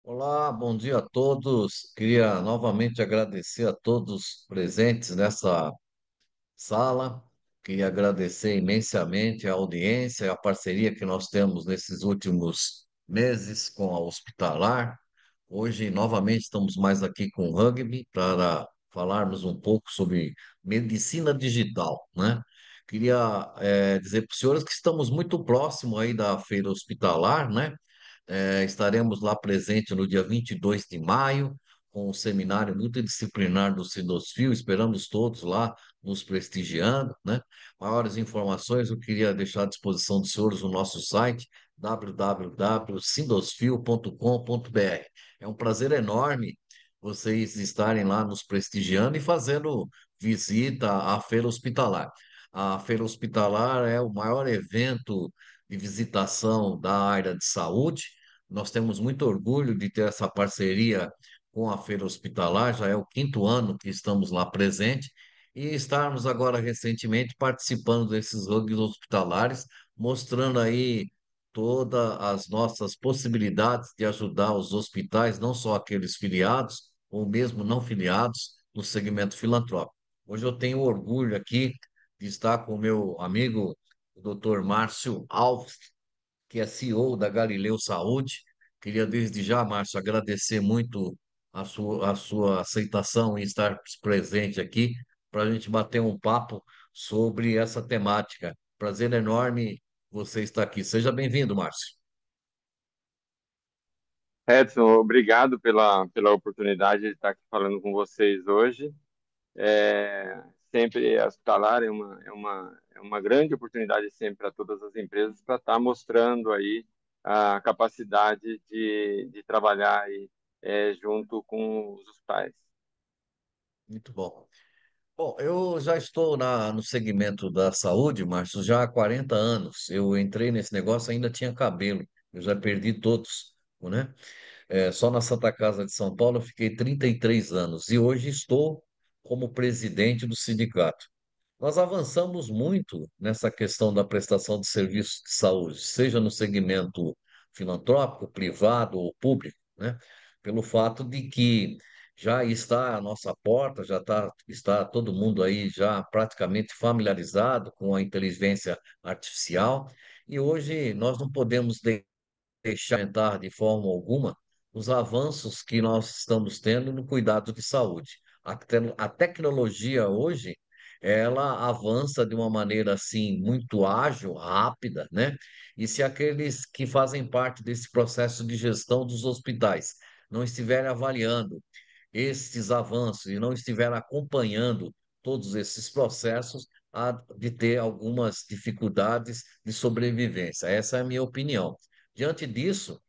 Olá, bom dia a todos. Queria novamente agradecer a todos presentes nessa sala. Queria agradecer imensamente a audiência e a parceria que nós temos nesses últimos meses com a Hospitalar. Hoje, novamente, estamos mais aqui com o Rugby para falarmos um pouco sobre medicina digital, né? Queria dizer para os senhores que estamos muito próximo aí da feira hospitalar, né? Estaremos lá presente no dia 22 de maio, com o seminário multidisciplinar do Sidosfil. Esperamos todos lá nos prestigiando, né? Maiores informações eu queria deixar à disposição dos senhores no nosso site www.sindosfil.com.br. É um prazer enorme vocês estarem lá nos prestigiando e fazendo visita à feira hospitalar. A feira hospitalar é o maior evento de visitação da área de saúde. Nós temos muito orgulho de ter essa parceria com a Feira Hospitalar, já é o quinto ano que estamos lá presente, e estarmos agora recentemente participando desses rugs hospitalares, mostrando aí todas as nossas possibilidades de ajudar os hospitais, não só aqueles filiados, ou mesmo não filiados, no segmento filantrópico. Hoje eu tenho orgulho aqui de estar com o meu amigo, o Dr. Márcio Alves, que é CEO da Galileu Saúde. Queria desde já, Márcio, agradecer muito a sua aceitação em estar presente aqui para a gente bater um papo sobre essa temática. Prazer enorme você estar aqui. Seja bem-vindo, Márcio. Edson, obrigado pela oportunidade de estar aqui falando com vocês hoje. Sempre a Hospitalar é uma grande oportunidade sempre para todas as empresas para estar mostrando aí a capacidade de trabalhar aí, junto com os hospitais. Muito bom. Bom, eu já estou no segmento da saúde, Márcio, já há 40 anos. Eu entrei nesse negócio, ainda tinha cabelo. Eu já perdi todos, né? Só na Santa Casa de São Paulo eu fiquei 33 anos e hoje estou como presidente do sindicato. Nós avançamos muito nessa questão da prestação de serviços de saúde, seja no segmento filantrópico, privado ou público, né? Pelo fato de que já está à nossa porta, está todo mundo aí já praticamente familiarizado com a inteligência artificial, e hoje nós não podemos deixar entrar de forma alguma os avanços que nós estamos tendo no cuidado de saúde. A tecnologia hoje, ela avança de uma maneira assim muito ágil, rápida, né? E se aqueles que fazem parte desse processo de gestão dos hospitais não estiverem avaliando esses avanços e não estiverem acompanhando todos esses processos, há de ter algumas dificuldades de sobrevivência. Essa é a minha opinião. Diante disso,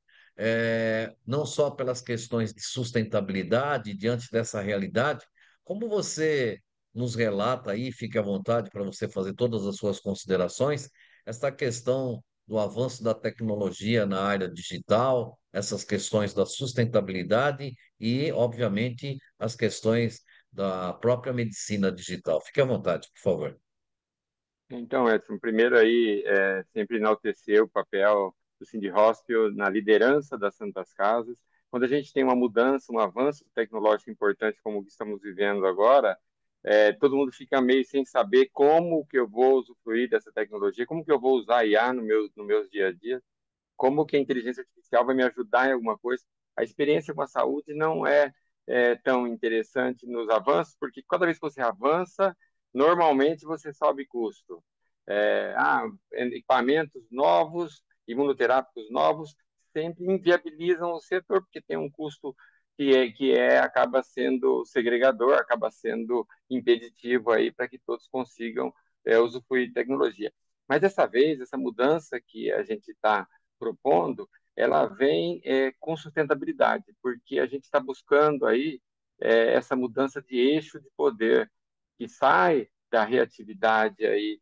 não só pelas questões de sustentabilidade, diante dessa realidade, como você nos relata aí, fique à vontade para você fazer todas as suas considerações, essa questão do avanço da tecnologia na área digital, essas questões da sustentabilidade e, obviamente, as questões da própria medicina digital. Fique à vontade, por favor. Então, Edson, primeiro aí, sempre enaltecer o papel do Cindy Hospital na liderança das Santas Casas. Quando a gente tem uma mudança, um avanço tecnológico importante como o que estamos vivendo agora, todo mundo fica meio sem saber como que eu vou usufruir dessa tecnologia, como que eu vou usar a IA no meus dia a dia, como que a inteligência artificial vai me ajudar em alguma coisa. A experiência com a saúde não é tão interessante nos avanços, porque cada vez que você avança, normalmente você sobe custo. Equipamentos novos, imunoterápicos novos, sempre inviabilizam o setor, porque tem um custo acaba sendo segregador, acaba sendo impeditivo aí para que todos consigam usufruir de tecnologia. Mas dessa vez, essa mudança que a gente está propondo, ela vem com sustentabilidade, porque a gente está buscando aí essa mudança de eixo de poder que sai da reatividade aí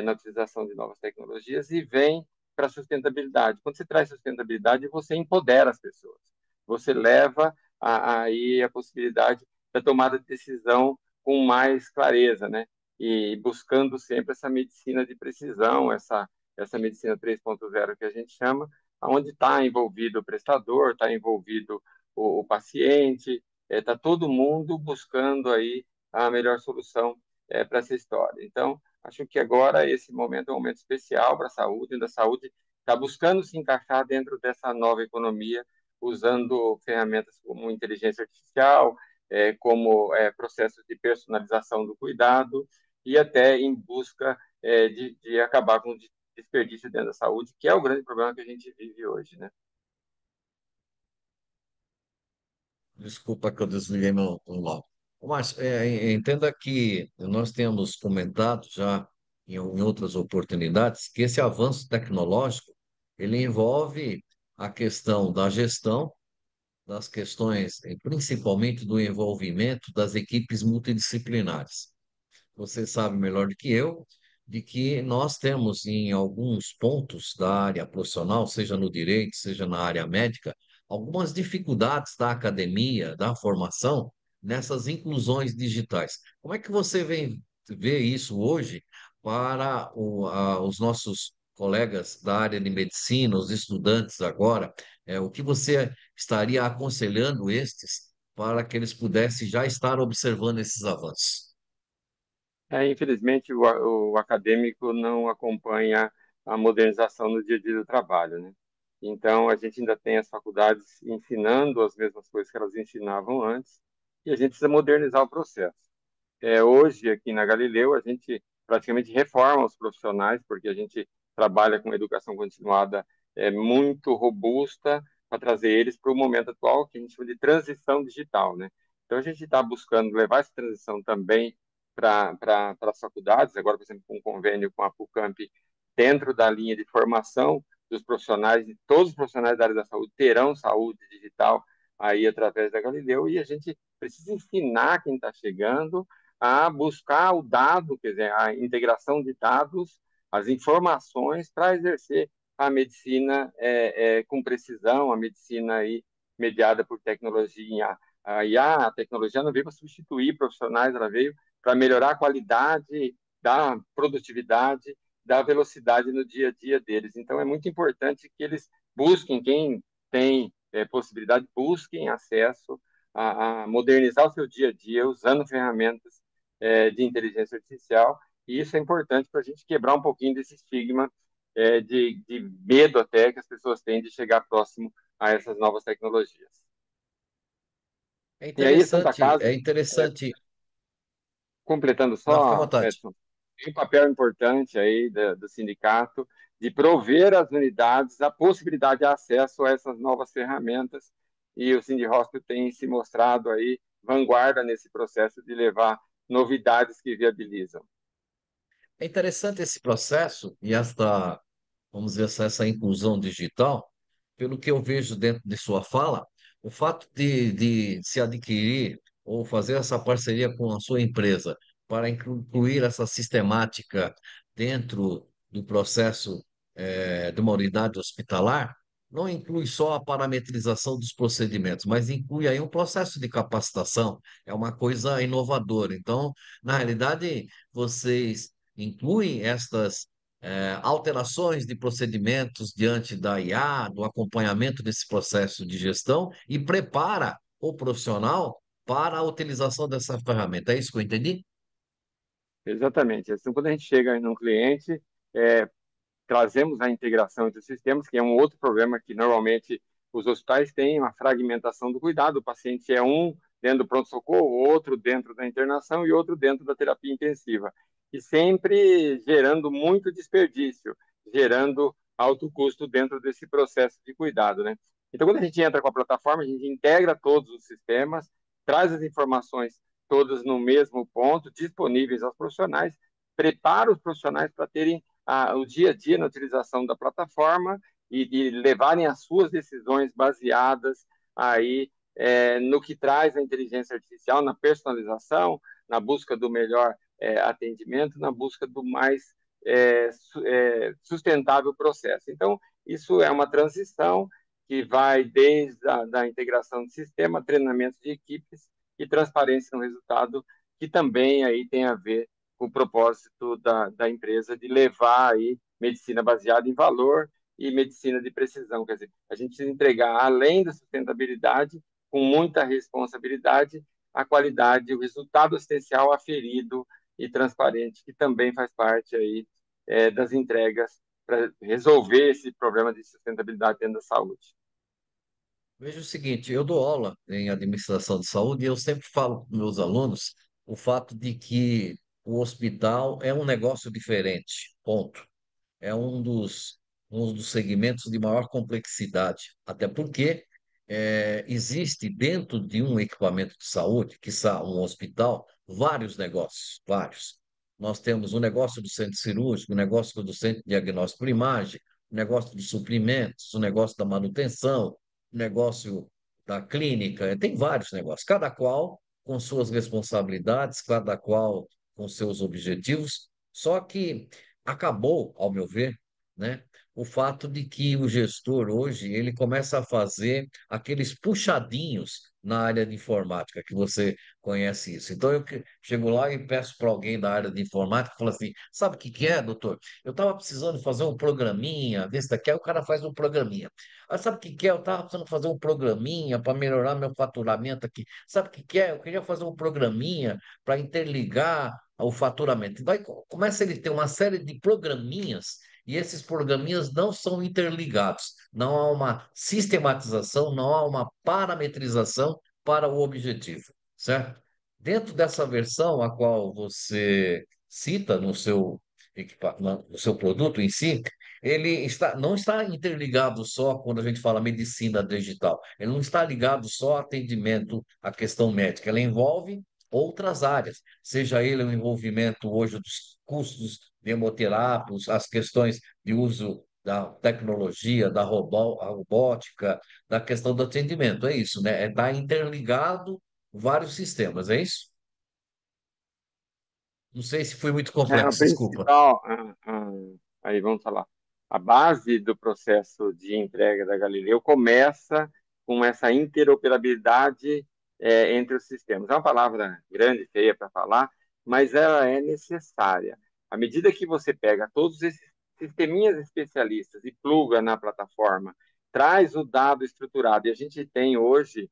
na utilização de novas tecnologias e vem para a sustentabilidade. Quando você traz sustentabilidade, você empodera as pessoas. Você leva aí a possibilidade da tomada de decisão com mais clareza, né? E buscando sempre essa medicina de precisão, essa medicina 3.0 que a gente chama, onde está envolvido o prestador, está envolvido o paciente, está todo mundo buscando aí a melhor solução para essa história. Então, acho que agora esse momento é um momento especial para a saúde, e a saúde está buscando se encaixar dentro dessa nova economia, usando ferramentas como inteligência artificial, como processos de personalização do cuidado e até em busca de acabar com o desperdício dentro da saúde, que é o grande problema que a gente vive hoje, né? Desculpa que eu desliguei meu lado. Mas entenda que nós temos comentado já em outras oportunidades que esse avanço tecnológico ele envolve a questão da gestão, das questões, principalmente do envolvimento das equipes multidisciplinares. Você sabe melhor do que eu de que nós temos em alguns pontos da área profissional, seja no direito, seja na área médica, algumas dificuldades da academia, da formação, nessas inclusões digitais. Como é que você vê isso hoje para os nossos colegas da área de medicina, os estudantes agora? O que você estaria aconselhando estes para que eles pudessem já estar observando esses avanços? Infelizmente, o acadêmico não acompanha a modernização no dia a dia do trabalho, né? Então, a gente ainda tem as faculdades ensinando as mesmas coisas que elas ensinavam antes, e a gente precisa modernizar o processo. Hoje, aqui na Galileu, a gente praticamente reforma os profissionais, porque a gente trabalha com educação continuada muito robusta para trazer eles para o momento atual, que a gente chama de transição digital, né? Então, a gente está buscando levar essa transição também para as faculdades, agora, por exemplo, com um convênio com a PUCamp, dentro da linha de formação dos profissionais, e todos os profissionais da área da saúde terão saúde digital aí através da Galileu, e a gente precisa ensinar quem está chegando a buscar o dado, quer dizer, a integração de dados, as informações para exercer a medicina com precisão, a medicina aí mediada por tecnologia. A IA, a tecnologia não veio para substituir profissionais, ela veio para melhorar a qualidade da produtividade, da velocidade no dia a dia deles. Então, é muito importante que eles busquem, quem tem possibilidade, busquem acesso a modernizar o seu dia a dia usando ferramentas de inteligência artificial, e isso é importante para a gente quebrar um pouquinho desse estigma de medo até que as pessoas têm de chegar próximo a essas novas tecnologias. E aí, Santa É Casa, é, interessante. completando Não, fica à só, vontade. Edson, tem um papel importante aí do sindicato de prover às unidades a possibilidade de acesso a essas novas ferramentas, e o Cindy Hospital tem se mostrado aí vanguarda nesse processo de levar novidades que viabilizam. É interessante esse processo e esta, vamos dizer, essa inclusão digital, pelo que eu vejo dentro de sua fala, o fato de se adquirir ou fazer essa parceria com a sua empresa para incluir essa sistemática dentro do processo de uma unidade hospitalar, não inclui só a parametrização dos procedimentos, mas inclui aí um processo de capacitação, é uma coisa inovadora. Então, na realidade, vocês incluem estas alterações de procedimentos diante da IA, do acompanhamento desse processo de gestão e prepara o profissional para a utilização dessa ferramenta. É isso que eu entendi? Exatamente. Assim, quando a gente chega num cliente, é, trazemos a integração entre os sistemas, que é um outro problema que normalmente os hospitais têm, uma fragmentação do cuidado. O paciente é um dentro do pronto-socorro, outro dentro da internação e outro dentro da terapia intensiva. E sempre gerando muito desperdício, gerando alto custo dentro desse processo de cuidado, né? Então, quando a gente entra com a plataforma, a gente integra todos os sistemas, traz as informações todas no mesmo ponto, disponíveis aos profissionais, prepara os profissionais para terem o dia a dia na utilização da plataforma e de levarem as suas decisões baseadas aí no que traz a inteligência artificial, na personalização, na busca do melhor atendimento, na busca do mais sustentável processo. Então, isso é uma transição que vai desde a da integração de sistema, treinamento de equipes e transparência no resultado, que também aí tem a ver com o propósito da empresa de levar aí medicina baseada em valor e medicina de precisão. Quer dizer, a gente precisa entregar, além da sustentabilidade, com muita responsabilidade, a qualidade, o resultado assistencial aferido e transparente, que também faz parte aí das entregas para resolver esse problema de sustentabilidade dentro da saúde. Veja o seguinte, eu dou aula em administração de saúde e eu sempre falo para meus alunos o fato de que o hospital é um negócio diferente, ponto. É um dos segmentos de maior complexidade, até porque existe dentro de um equipamento de saúde, que quiçá um hospital, vários negócios, vários. Nós temos o negócio do centro cirúrgico, o negócio do centro de diagnóstico por imagem, o negócio dos suprimentos, o negócio da manutenção, o negócio da clínica, tem vários negócios, cada qual com suas responsabilidades, cada qual com seus objetivos, só que acabou, ao meu ver, né, o fato de que o gestor hoje ele começa a fazer aqueles puxadinhos na área de informática, que você conhece isso. Então chego lá e peço para alguém da área de informática, falo assim, sabe o que que é, doutor? Eu estava precisando fazer um programinha desse daqui, aí o cara faz um programinha. Ah, sabe o que que é? Eu estava precisando fazer um programinha para melhorar meu faturamento aqui. Sabe o que que é? Eu queria fazer um programinha para interligar o faturamento. Daí começa ele a ter uma série de programinhas e esses programinhas não são interligados. Não há uma sistematização, não há uma parametrização para o objetivo, certo? Dentro dessa versão a qual você cita no seu no seu produto em si, não está interligado só quando a gente fala medicina digital. Ele não está ligado só a atendimento à questão médica. Ele envolve outras áreas, seja ele o envolvimento hoje dos custos de hemoterápicos, as questões de uso da tecnologia, a robótica, da questão do atendimento. É isso, né? É estar interligado vários sistemas, é isso? Não sei se foi muito A complexo, desculpa. principal, aí vamos falar, a base do processo de entrega da Galileu começa com essa interoperabilidade entre os sistemas. É uma palavra grande, feia para falar, mas ela é necessária. À medida que você pega todos esses sisteminhas especialistas e pluga na plataforma, traz o dado estruturado, e a gente tem hoje,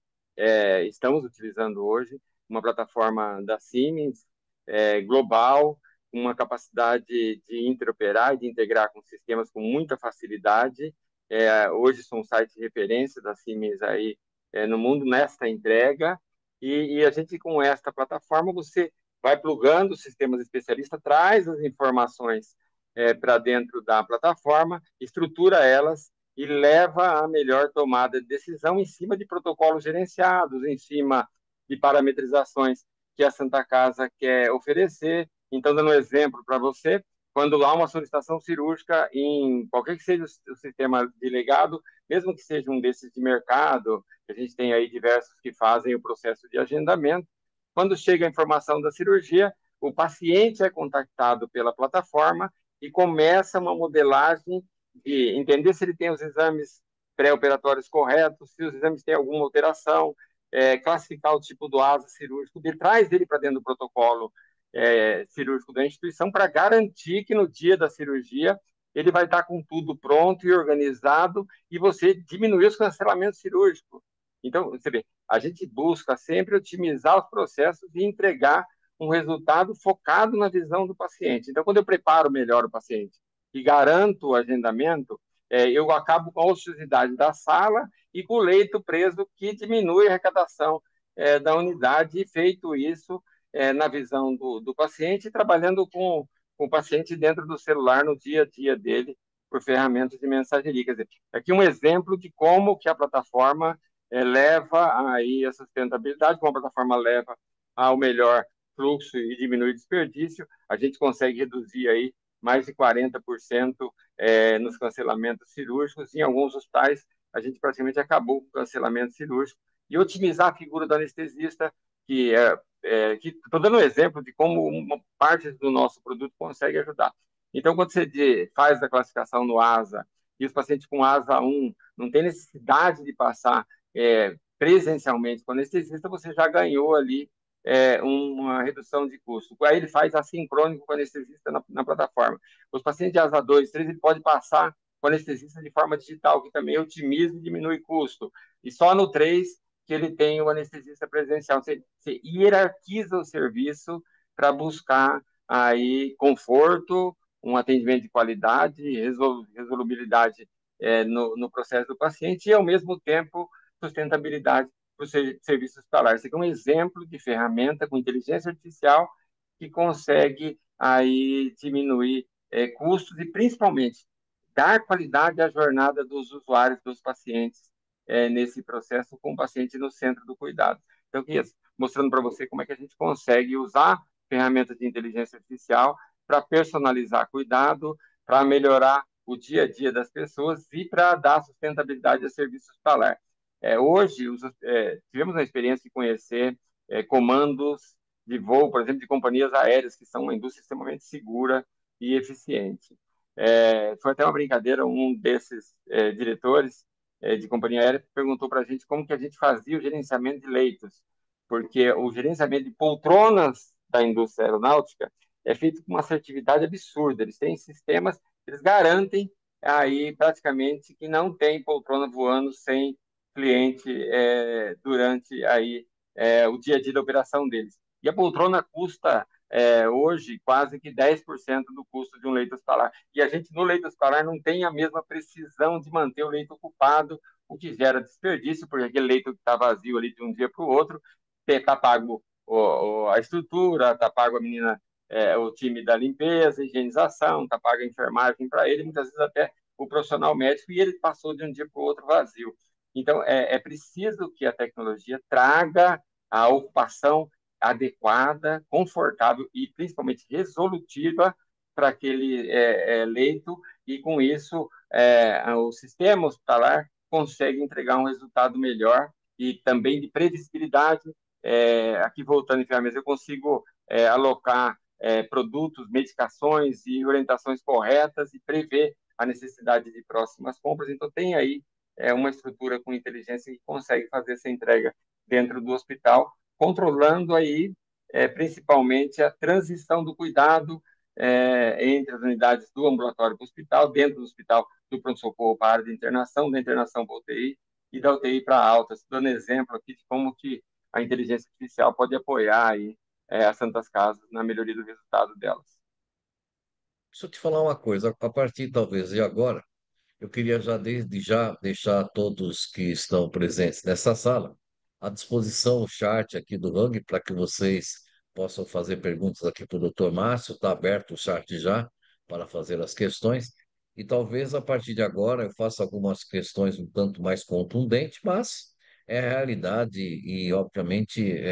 estamos utilizando hoje, uma plataforma da Siemens, global, uma capacidade de interoperar e de integrar com sistemas com muita facilidade. Hoje são sites de referência da Siemens aí no mundo nesta entrega, e a gente com esta plataforma você vai plugando sistemas especialistas, traz as informações para dentro da plataforma, estrutura elas e leva a melhor tomada de decisão em cima de protocolos gerenciados, em cima de parametrizações que a Santa Casa quer oferecer. Então, dando um exemplo para você, quando há uma solicitação cirúrgica em qualquer que seja o sistema de legado, mesmo que seja um desses de mercado, a gente tem aí diversos que fazem o processo de agendamento, quando chega a informação da cirurgia, o paciente é contactado pela plataforma e começa uma modelagem de entender se ele tem os exames pré-operatórios corretos, se os exames têm alguma alteração, classificar o tipo do asa cirúrgico, de trás dele para dentro do protocolo cirúrgico da instituição, para garantir que no dia da cirurgia ele vai estar com tudo pronto e organizado e você diminuir os cancelamentos cirúrgicos. Então, você vê, a gente busca sempre otimizar os processos e entregar um resultado focado na visão do paciente. Então, quando eu preparo melhor o paciente e garanto o agendamento, eu acabo com a ociosidade da sala e com o leito preso, que diminui a arrecadação da unidade, e feito isso na visão do paciente, trabalhando com o paciente dentro do celular no dia a dia dele, por ferramentas de mensageria. Quer dizer, aqui um exemplo de como que a plataforma leva aí a sustentabilidade, como a plataforma leva ao melhor fluxo e diminui o desperdício, a gente consegue reduzir aí mais de 40% nos cancelamentos cirúrgicos. Em alguns hospitais, a gente praticamente acabou com o cancelamento cirúrgico e otimizar a figura do anestesista, que que estou dando um exemplo de como uma parte do nosso produto consegue ajudar. Então, quando você faz a classificação no ASA e os pacientes com ASA 1 não tem necessidade de passar presencialmente com o anestesista, você já ganhou ali uma redução de custo. Aí ele faz assincrônico com o anestesista na plataforma. Os pacientes de ASA 2, 3, ele pode passar o anestesista de forma digital, que também otimiza e diminui custo. E só no 3 que ele tem o anestesista presencial. Você hierarquiza o serviço para buscar aí conforto, um atendimento de qualidade, resolubilidade no processo do paciente e, ao mesmo tempo, sustentabilidade para o serviço hospitalar. Isso aqui é um exemplo de ferramenta com inteligência artificial que consegue aí diminuir custos e, principalmente, dar qualidade à jornada dos usuários, dos pacientes, nesse processo, com o paciente no centro do cuidado. Então, mostrando para você como é que a gente consegue usar ferramentas de inteligência artificial para personalizar cuidado, para melhorar o dia a dia das pessoas e para dar sustentabilidade ao serviço hospitalar. Hoje, tivemos a experiência de conhecer comandos de voo, por exemplo, de companhias aéreas, que são uma indústria extremamente segura e eficiente. Foi até uma brincadeira, um desses diretores de companhia aérea perguntou para a gente como que a gente fazia o gerenciamento de leitos, porque o gerenciamento de poltronas da indústria aeronáutica é feito com uma assertividade absurda. Eles têm sistemas, eles garantem aí praticamente que não tem poltrona voando sem cliente durante aí o dia a dia da operação deles. E a poltrona custa hoje quase que 10% do custo de um leito hospitalar. E a gente no leito hospitalar não tem a mesma precisão de manter o leito ocupado, o que gera desperdício, porque aquele leito que está vazio ali de um dia para o outro, está pago a estrutura, está pago a menina, o time da limpeza, higienização, está pago a enfermagem para ele, muitas vezes até o profissional médico, e ele passou de um dia para o outro vazio. Então, é preciso que a tecnologia traga a ocupação adequada, confortável e principalmente resolutiva para aquele leito, e com isso o sistema hospitalar consegue entregar um resultado melhor e também de previsibilidade. Aqui voltando em ferramentas, eu consigo alocar produtos, medicações e orientações corretas e prever a necessidade de próximas compras. Então, tem aí uma estrutura com inteligência que consegue fazer essa entrega dentro do hospital, controlando aí principalmente a transição do cuidado entre as unidades do ambulatório para o hospital, dentro do hospital, do pronto-socorro para a área de internação, da internação para a UTI e da UTI para a alta. Dando exemplo aqui de como que a inteligência artificial pode apoiar aí as Santas Casas na melhoria do resultado delas. Deixa eu te falar uma coisa, a partir talvez de agora, eu queria já desde já deixar todos que estão presentes nessa sala à disposição o chat aqui do Hang para que vocês possam fazer perguntas aqui para o Dr. Márcio. Está aberto o chat já para fazer as questões. E talvez a partir de agora eu faça algumas questões um tanto mais contundentes, mas é a realidade e, obviamente,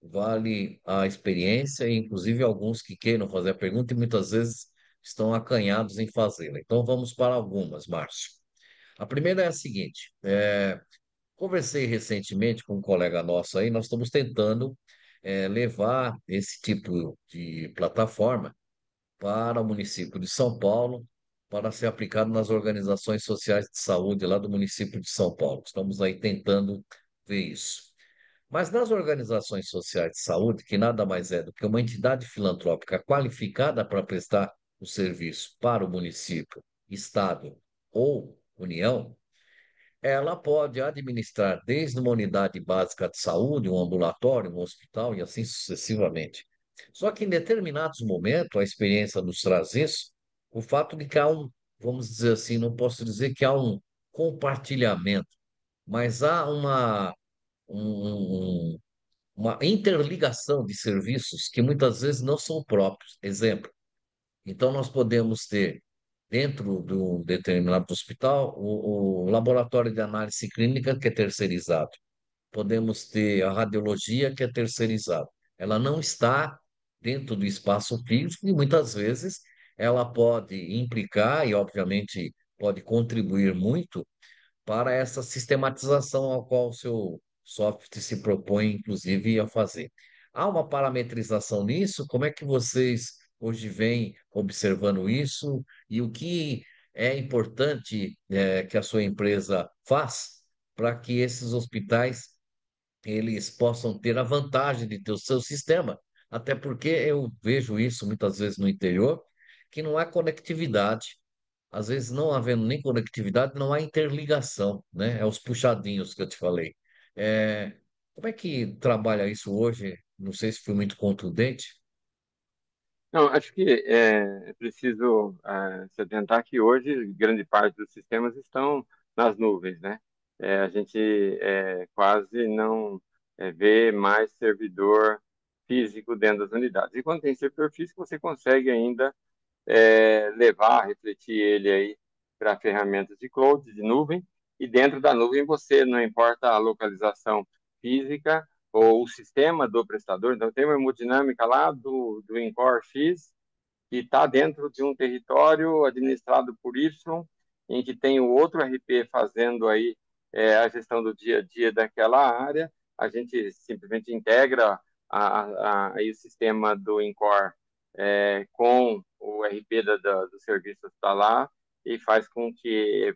vale a experiência, e inclusive alguns que queiram fazer a pergunta e muitas vezes estão acanhados em fazê-la. Então vamos para algumas, Márcio. A primeira é a seguinte: conversei recentemente com um colega nosso aí, nós estamos tentando levar esse tipo de plataforma para o município de São Paulo, para ser aplicado nas organizações sociais de saúde lá do município de São Paulo. Estamos aí tentando ver isso. Mas nas organizações sociais de saúde, que nada mais é do que uma entidade filantrópica qualificada para prestar o serviço para o município, estado ou União, ela pode administrar desde uma unidade básica de saúde, um ambulatório, um hospital e assim sucessivamente. Só que em determinados momentos, a experiência nos traz isso, o fato de que há vamos dizer assim, não posso dizer que há um compartilhamento, mas há um, um, uma interligação de serviços que muitas vezes não são próprios. Exemplo, então nós podemos ter, dentro de um determinado hospital, o laboratório de análise clínica que é terceirizado. Podemos ter a radiologia que é terceirizada. Ela não está dentro do espaço físico e muitas vezes ela pode implicar e, obviamente, pode contribuir muito para essa sistematização ao qual o seu software se propõe, inclusive, a fazer. Há uma parametrização nisso? Como é que vocês hoje vêm observando isso? E o que é importante que a sua empresa faz para que esses hospitais eles possam ter a vantagem de ter o seu sistema? Até porque eu vejo isso muitas vezes no interior, que não há conectividade às vezes não havendo nem conectividade, não há interligação, né? É os puxadinhos que eu te falei. É, como é que trabalha isso hoje? Não sei se foi muito contundente. Não, acho que é preciso se atentar que hoje grande parte dos sistemas estão nas nuvens, né? A gente quase não vê mais servidor físico dentro das unidades. E quando tem servidor físico, você consegue ainda levar, refletir ele aí para ferramentas de cloud, de nuvem, e dentro da nuvem você, não importa a localização física ou o sistema do prestador, então tem uma hemodinâmica lá do Encore X, que está dentro de um território administrado por Y, em que tem o outro RP fazendo aí a gestão do dia a dia daquela área, a gente simplesmente integra aí o sistema do Encore com o RP do serviço que está lá e faz com que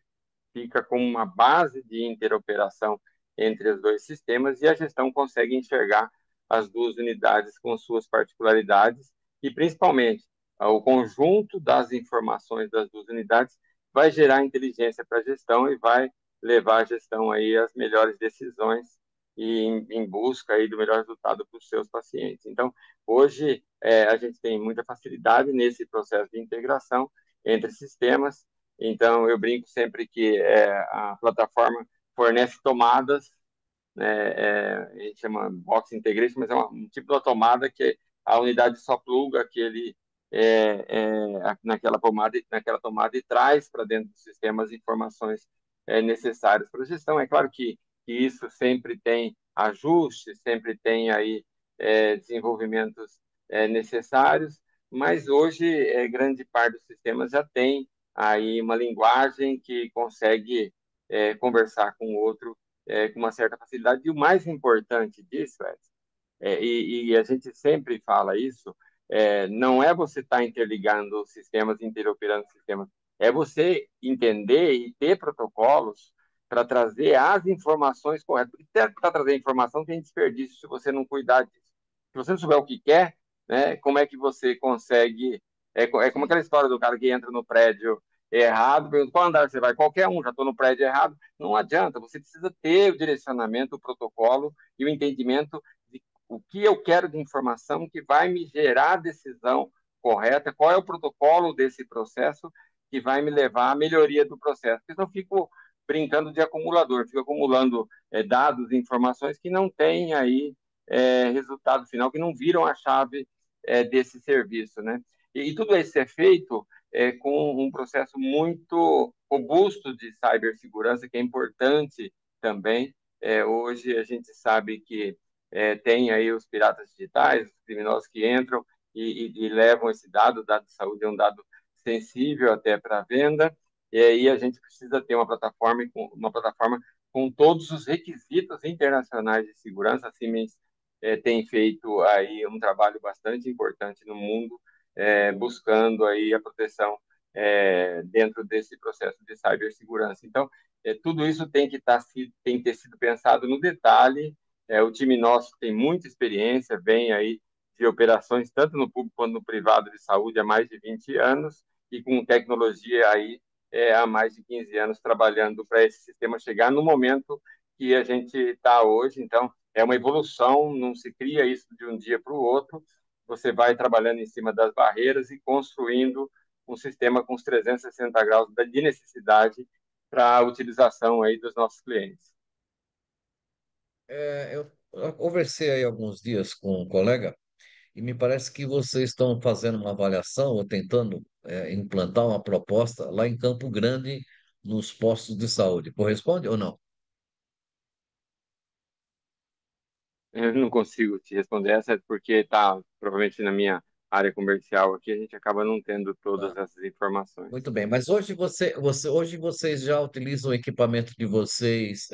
fica como uma base de interoperação entre os dois sistemas e a gestão consegue enxergar as duas unidades com suas particularidades e, principalmente, o conjunto das informações das duas unidades vai gerar inteligência para a gestão e vai levar a gestão aí às melhores decisões e em busca aí do melhor resultado para os seus pacientes. Então, hoje a gente tem muita facilidade nesse processo de integração entre sistemas. Então, eu brinco sempre que a plataforma fornece tomadas, né, a gente chama Box Integration, mas é um tipo de tomada que a unidade só pluga aquele, naquela tomada e traz para dentro do sistema as informações necessárias para a gestão. É claro que isso sempre tem ajustes, sempre tem aí desenvolvimentos necessários, mas hoje grande parte dos sistemas já tem aí uma linguagem que consegue conversar com o outro com uma certa facilidade. E o mais importante disso, e a gente sempre fala isso, não é você estar interligando os sistemas, interoperando os sistemas, é você entender e ter protocolos para trazer as informações corretas. Porque para trazer informação tem desperdício se você não cuidar disso. Se você não souber o que quer, né, como é que você consegue. É como Sim. aquela história do cara que entra no prédio errado, pergunta qual andar você vai, qualquer um, já estou no prédio errado. Não adianta, você precisa ter o direcionamento, o protocolo e o entendimento de o que eu quero de informação que vai me gerar a decisão correta, qual é o protocolo desse processo que vai me levar à melhoria do processo. Porque senão eu fico brincando de acumulador, fico acumulando dados e informações que não têm aí resultado final, que não viram a chave desse serviço, né? E tudo isso é feito com um processo muito robusto de cibersegurança, que é importante também. Hoje a gente sabe que tem aí os piratas digitais, os criminosos que entram e levam esse dado, o dado de saúde é um dado sensível até para venda, e aí a gente precisa ter uma plataforma com todos os requisitos internacionais de segurança. A Siemens tem feito aí um trabalho bastante importante no mundo, buscando aí a proteção dentro desse processo de cibersegurança. Então, tudo isso tem que ter sido pensado no detalhe. O time nosso tem muita experiência, vem aí de operações tanto no público quanto no privado de saúde há mais de 20 anos e com tecnologia aí há mais de 15 anos trabalhando para esse sistema chegar no momento que a gente está hoje. Então, é uma evolução, não se cria isso de um dia para o outro. Você vai trabalhando em cima das barreiras e construindo um sistema com os 360 graus de necessidade para a utilização aí dos nossos clientes. Eu conversei aí alguns dias com um colega e me parece que vocês estão fazendo uma avaliação ou tentando implantar uma proposta lá em Campo Grande, nos postos de saúde. Corresponde ou não? Eu não consigo te responder essa porque está provavelmente na minha área comercial aqui, a gente acaba não tendo todas Tá. essas informações. Muito bem, mas hoje hoje vocês já utilizam o equipamento de vocês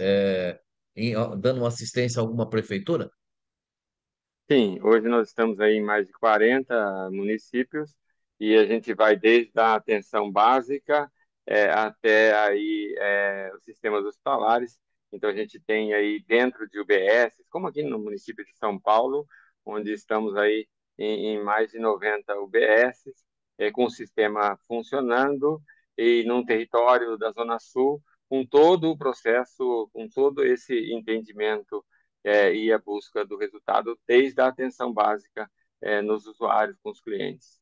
dando assistência a alguma prefeitura? Sim, hoje nós estamos aí em mais de 40 municípios e a gente vai desde a atenção básica até aí os sistemas hospitalares. Então a gente tem aí dentro de UBS, como aqui no município de São Paulo, onde estamos aí em mais de 90 UBS, com o sistema funcionando e num território da Zona Sul, com todo o processo, com todo esse entendimento e a busca do resultado, desde a atenção básica nos usuários, com os clientes.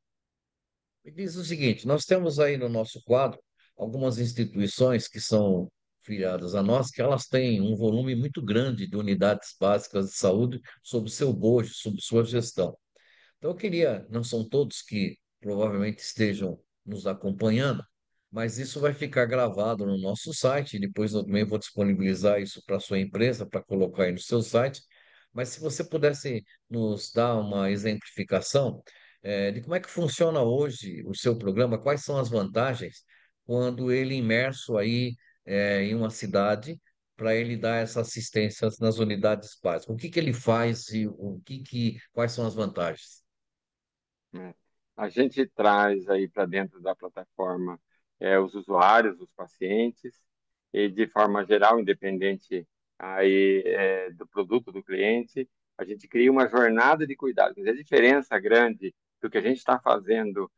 Me diz o seguinte: nós temos aí no nosso quadro algumas instituições que são filiadas a nós, que elas têm um volume muito grande de unidades básicas de saúde sob seu bojo, sob sua gestão. Então, eu queria, não são todos que provavelmente estejam nos acompanhando, mas isso vai ficar gravado no nosso site. Depois eu também vou disponibilizar isso para a sua empresa, para colocar aí no seu site. Mas se você pudesse nos dar uma exemplificação, de como é que funciona hoje o seu programa, quais são as vantagens quando ele é imerso aí, em uma cidade, para ele dar essa assistência nas unidades básicas. O que que ele faz e quais são as vantagens? Né? A gente traz aí para dentro da plataforma os usuários, os pacientes, e de forma geral, independente aí do produto do cliente, a gente cria uma jornada de cuidado. Quer dizer, a diferença grande do que a gente está fazendo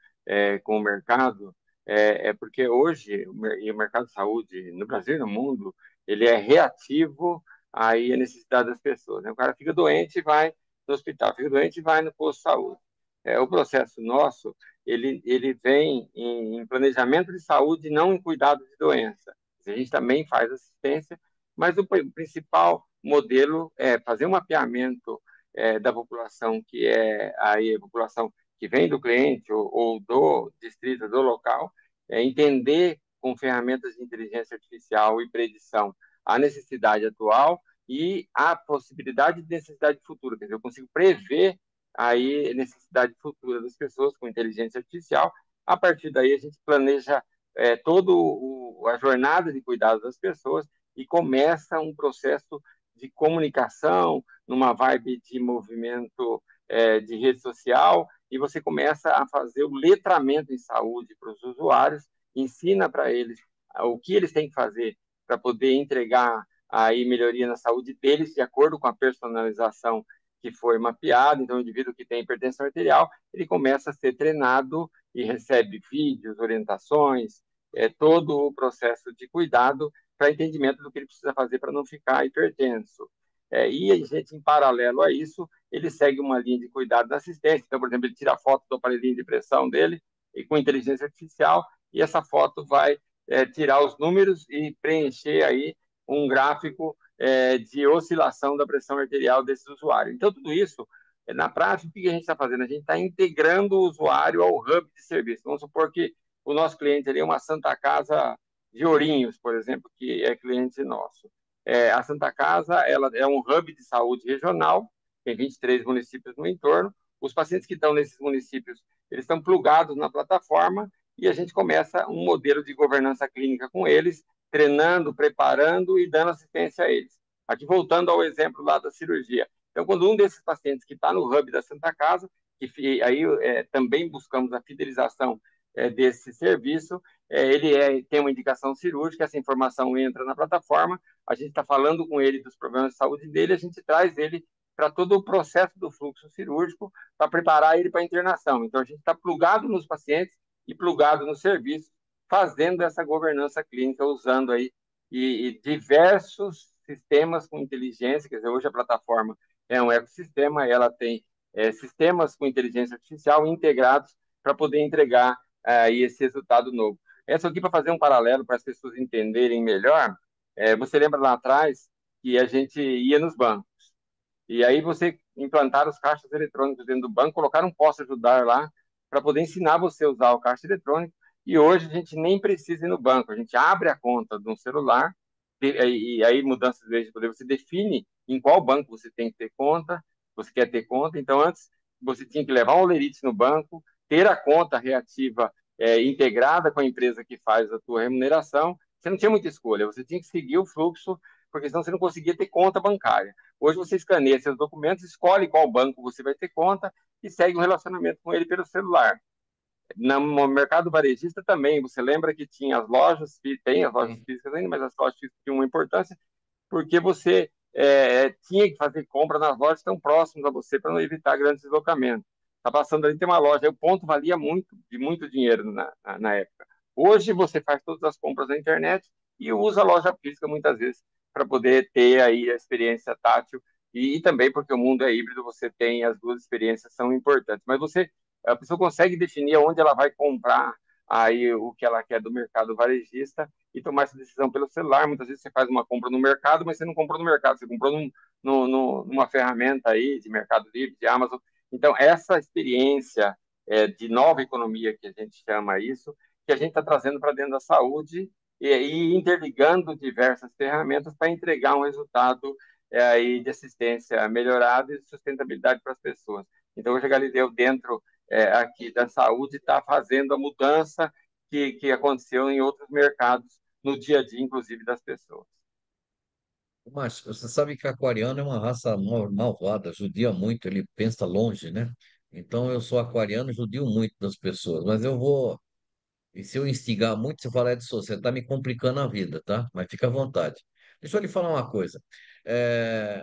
com o mercado é porque hoje e o mercado de saúde no Brasil e no mundo ele é reativo aí à necessidade das pessoas, né? O cara fica doente e vai no hospital, fica doente e vai no posto de saúde. O processo nosso, ele vem em planejamento de saúde, não em cuidado de doença. A gente também faz assistência, mas o principal modelo é fazer um mapeamento da população, que é aí a população que vem do cliente ou do distrito, do local, entender com ferramentas de inteligência artificial e predição a necessidade atual e a possibilidade de necessidade futura. Quer dizer, eu consigo prever aí necessidade futura das pessoas com inteligência artificial. A partir daí, a gente planeja toda a jornada de cuidado das pessoas e começa um processo de comunicação, numa vibe de movimento de rede social, e você começa a fazer o letramento em saúde para os usuários, ensina para eles o que eles têm que fazer para poder entregar aí melhoria na saúde deles de acordo com a personalização que foi mapeado. Então, o indivíduo que tem hipertensão arterial, ele começa a ser treinado e recebe vídeos, orientações, todo o processo de cuidado para entendimento do que ele precisa fazer para não ficar hipertenso. E a gente, em paralelo a isso, ele segue uma linha de cuidado da assistência. Então, por exemplo, ele tira a foto do aparelhinho de pressão dele e com inteligência artificial, e essa foto vai tirar os números e preencher aí um gráfico de oscilação da pressão arterial desses usuários. Então, tudo isso, na prática, o que a gente está fazendo? A gente está integrando o usuário ao hub de serviço. Vamos supor que o nosso cliente ali é uma Santa Casa de Ourinhos, por exemplo, que é cliente nosso. A Santa Casa ela é um hub de saúde regional, tem 23 municípios no entorno. Os pacientes que estão nesses municípios, eles estão plugados na plataforma e a gente começa um modelo de governança clínica com eles, treinando, preparando e dando assistência a eles. Aqui voltando ao exemplo lá da cirurgia. Então, quando um desses pacientes que está no hub da Santa Casa, que aí também buscamos a fidelização desse serviço, ele tem uma indicação cirúrgica, essa informação entra na plataforma, a gente está falando com ele dos problemas de saúde dele, a gente traz ele para todo o processo do fluxo cirúrgico para preparar ele para a internação. Então, a gente está plugado nos pacientes e plugado no serviço, fazendo essa governança clínica, usando aí e diversos sistemas com inteligência. Quer dizer, hoje a plataforma é um ecossistema, ela tem sistemas com inteligência artificial integrados para poder entregar esse resultado novo. Essa aqui, para fazer um paralelo, para as pessoas entenderem melhor, você lembra lá atrás que a gente ia nos bancos, e aí você implantar os caixas eletrônicos dentro do banco, colocar um posto ajudar lá para poder ensinar você a usar o caixa eletrônico. E hoje a gente nem precisa ir no banco, a gente abre a conta de um celular e aí mudanças de poder, você define em qual banco você tem que ter conta, você quer ter conta. Então antes você tinha que levar um olerite no banco, ter a conta reativa integrada com a empresa que faz a tua remuneração. Você não tinha muita escolha, você tinha que seguir o fluxo, porque senão você não conseguia ter conta bancária. Hoje você escaneia seus documentos, escolhe qual banco você vai ter conta e segue um relacionamento com ele pelo celular. No mercado varejista também, você lembra que tinha as lojas, tem as lojas Sim. físicas ainda, mas as lojas físicas tinham uma importância porque você tinha que fazer compra nas lojas tão próximas a você para não evitar grandes deslocamentos. Tá passando ali, tem uma loja, aí o ponto valia muito, de muito dinheiro na época. Hoje você faz todas as compras na internet e usa a loja física muitas vezes para poder ter aí a experiência tátil e também porque o mundo é híbrido, você tem as duas experiências são importantes. Mas a pessoa consegue definir onde ela vai comprar aí o que ela quer do mercado varejista e tomar essa decisão pelo celular. Muitas vezes você faz uma compra no mercado, mas você não comprou no mercado, você comprou numa ferramenta aí de Mercado Livre, de Amazon. Então, essa experiência de nova economia, que a gente chama isso, que a gente está trazendo para dentro da saúde e interligando diversas ferramentas para entregar um resultado aí de assistência melhorada e de sustentabilidade para as pessoas. Então, hoje a Galileu, dentro aqui da saúde, está fazendo a mudança que aconteceu em outros mercados no dia a dia, inclusive das pessoas. Mas você sabe que aquariano é uma raça malvada, judia muito, ele pensa longe, né? Então eu sou aquariano, judio muito das pessoas, mas eu vou. E se eu instigar muito, você falar, Edson, você está me complicando a vida, tá? Mas fica à vontade. Deixa eu lhe falar uma coisa.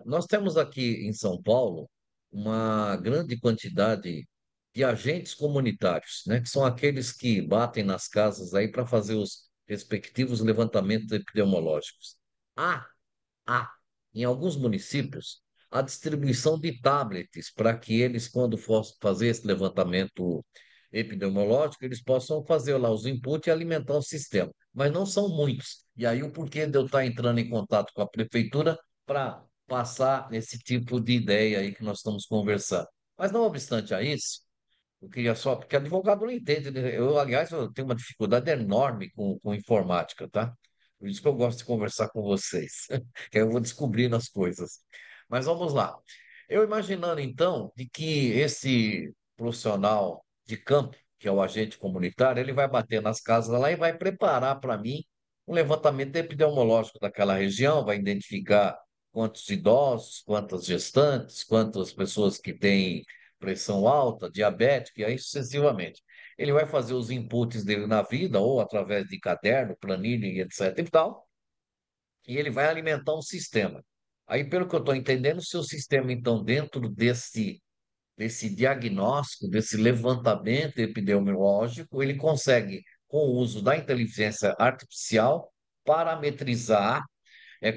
Nós temos aqui em São Paulo uma grande quantidade de agentes comunitários, né? Que são aqueles que batem nas casas aí para fazer os respectivos levantamentos epidemiológicos. Há há, em alguns municípios, a distribuição de tablets para que eles, quando for fazer esse levantamento epidemiológico, eles possam fazer lá os inputs e alimentar o sistema. Mas não são muitos. E aí o porquê de eu estar entrando em contato com a prefeitura para passar esse tipo de ideia aí que nós estamos conversando. Mas não obstante a isso, eu queria só, porque advogado não entende, né? Eu, aliás, eu tenho uma dificuldade enorme com informática, tá? Por isso que eu gosto de conversar com vocês, que aí eu vou descobrindo as coisas. Mas vamos lá. Eu imaginando, então, de que esse profissional de campo, que é o agente comunitário, ele vai bater nas casas lá e vai preparar para mim um levantamento epidemiológico daquela região, vai identificar quantos idosos, quantas gestantes, quantas pessoas que têm pressão alta, diabética, e aí sucessivamente. Ele vai fazer os inputs dele na vida, ou através de caderno, planilha e etc e tal, e ele vai alimentar um sistema. Aí, pelo que eu estou entendendo, o seu sistema, então, dentro desse diagnóstico, desse levantamento epidemiológico, ele consegue, com o uso da inteligência artificial, parametrizar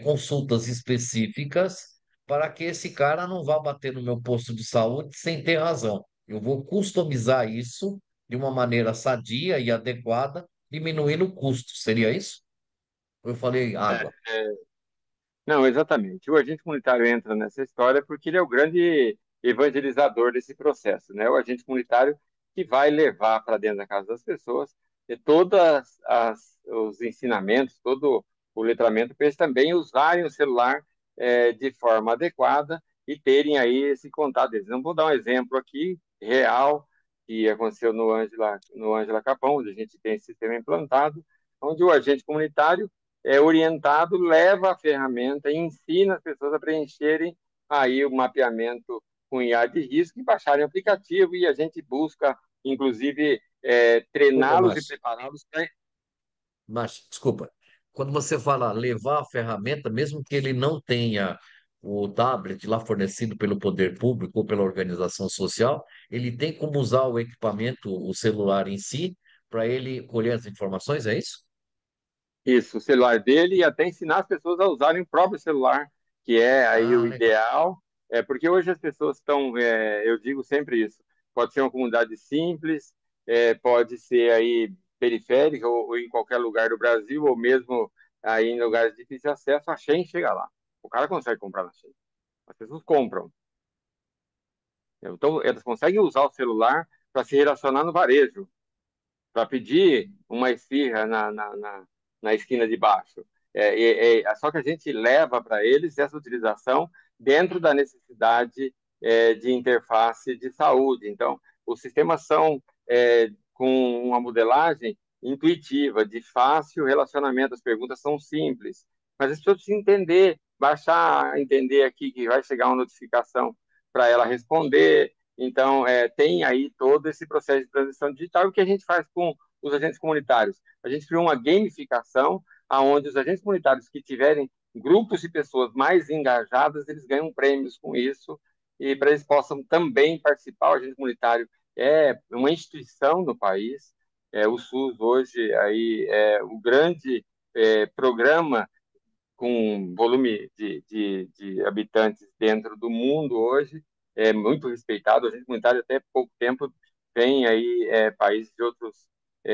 consultas específicas para que esse cara não vá bater no meu posto de saúde sem ter razão. Eu vou customizar isso de uma maneira sadia e adequada, diminuindo o custo. Seria isso? Eu falei água. Não, exatamente. O agente comunitário entra nessa história porque ele é o grande evangelizador desse processo, né? O agente comunitário que vai levar para dentro da casa das pessoas todas os ensinamentos, todo o letramento para eles também usarem o celular de forma adequada e terem aí esse contato deles. Não vou dar um exemplo aqui real que aconteceu no Ângela Capão, onde a gente tem esse sistema implantado, onde o agente comunitário orientado, leva a ferramenta e ensina as pessoas a preencherem aí o mapeamento com IA de risco e baixarem o aplicativo e a gente busca, inclusive, Desculpa, treiná-los e Márcio. prepará-los para... Mas, desculpa, quando você fala levar a ferramenta, mesmo que ele não tenha o tablet lá fornecido pelo poder público ou pela organização social, ele tem como usar o equipamento, o celular em si, para ele colher as informações, é isso? Isso, o celular dele e até ensinar as pessoas a usarem o próprio celular, que é aí o Ah, legal. ideal, porque hoje as pessoas estão, eu digo sempre isso, pode ser uma comunidade simples, pode ser aí periférica ou em qualquer lugar do Brasil, ou mesmo aí em lugares de difícil acesso, a Shein chega lá. O cara consegue comprar na Shein. As pessoas compram. Então, elas conseguem usar o celular para se relacionar no varejo para pedir uma esfirra na esquina de baixo. Só que a gente leva para eles essa utilização dentro da necessidade de interface de saúde. Então, os sistemas são com uma modelagem intuitiva, de fácil relacionamento. As perguntas são simples, mas as pessoas precisam entender, baixar, entender aqui que vai chegar uma notificação para ela responder, então, tem aí todo esse processo de transição digital. E o que a gente faz com os agentes comunitários? A gente criou uma gamificação, onde os agentes comunitários que tiverem grupos de pessoas mais engajadas, eles ganham prêmios com isso, e para eles possam também participar. O agente comunitário é uma instituição no país, O SUS hoje aí é o grande programa com volume de habitantes dentro do mundo hoje, é muito respeitado. A agente comunitário, até pouco tempo, vem aí países de outros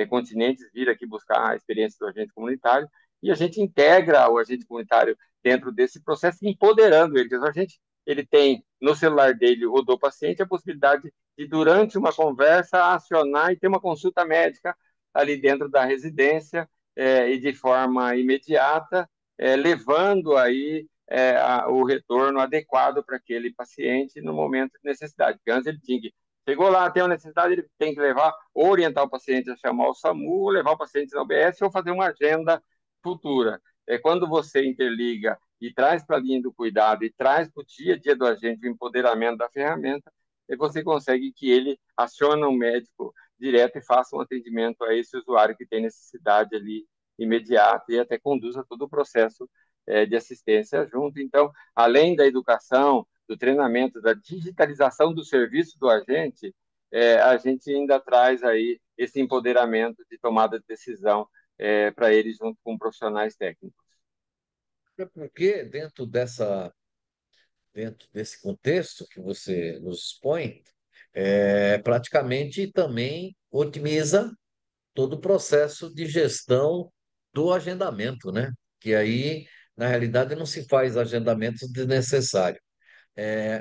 continentes vir aqui buscar a experiência do agente comunitário, e a gente integra o agente comunitário dentro desse processo, empoderando ele. O agente ele tem no celular dele ou do paciente a possibilidade de, durante uma conversa, acionar e ter uma consulta médica ali dentro da residência, e de forma imediata, levando aí o retorno adequado para aquele paciente no momento de necessidade. Porque antes ele tinha que, chegou lá, tem uma necessidade, ele tem que levar, ou orientar o paciente a chamar o SAMU, ou levar o paciente na UBS, ou fazer uma agenda futura. Quando você interliga e traz para a linha do cuidado, e traz para o dia a dia do agente o empoderamento da ferramenta, você consegue que ele acione um médico direto e faça um atendimento a esse usuário que tem necessidade ali imediata e até conduza todo o processo de assistência junto. Então, além da educação, do treinamento, da digitalização do serviço do agente, a gente ainda traz aí esse empoderamento de tomada de decisão para ele junto com profissionais técnicos. É porque dentro desse contexto que você nos expõe, praticamente também otimiza todo o processo de gestão do agendamento, né? Que aí, na realidade, não se faz agendamentos desnecessários.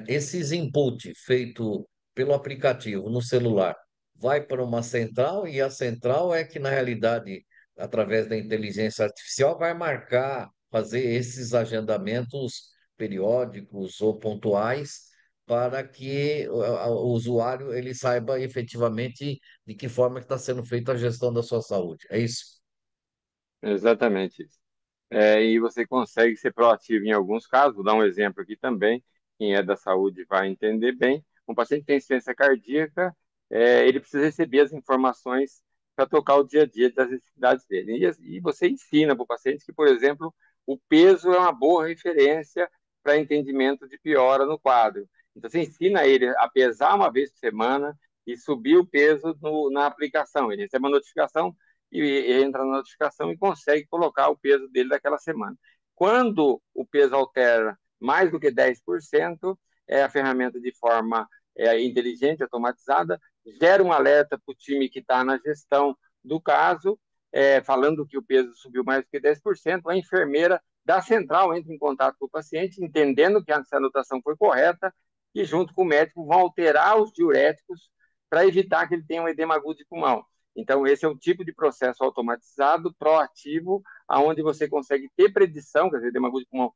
Esses input feito pelo aplicativo no celular vai para uma central e a central é que, na realidade, através da inteligência artificial, vai marcar, fazer esses agendamentos periódicos ou pontuais para que o usuário ele saiba efetivamente de que forma que está sendo feita a gestão da sua saúde. É isso? Exatamente isso. E você consegue ser proativo em alguns casos. Vou dar um exemplo aqui também. Quem é da saúde vai entender bem. Um paciente que tem insuficiência cardíaca, ele precisa receber as informações para tocar o dia a dia das necessidades dele. E você ensina para o paciente que, por exemplo, o peso é uma boa referência para entendimento de piora no quadro. Então, você ensina ele a pesar uma vez por semana e subir o peso na aplicação. Ele recebe uma notificação e entra na notificação e consegue colocar o peso dele daquela semana. Quando o peso altera mais do que 10%, a ferramenta de forma inteligente, automatizada, gera um alerta para o time que está na gestão do caso, falando que o peso subiu mais do que 10%, a enfermeira da central entra em contato com o paciente, entendendo que essa anotação foi correta, e junto com o médico vão alterar os diuréticos para evitar que ele tenha um edema agudo de pulmão. Então, esse é o tipo de processo automatizado, proativo, aonde você consegue ter predição, quer dizer, demagogia de pulmão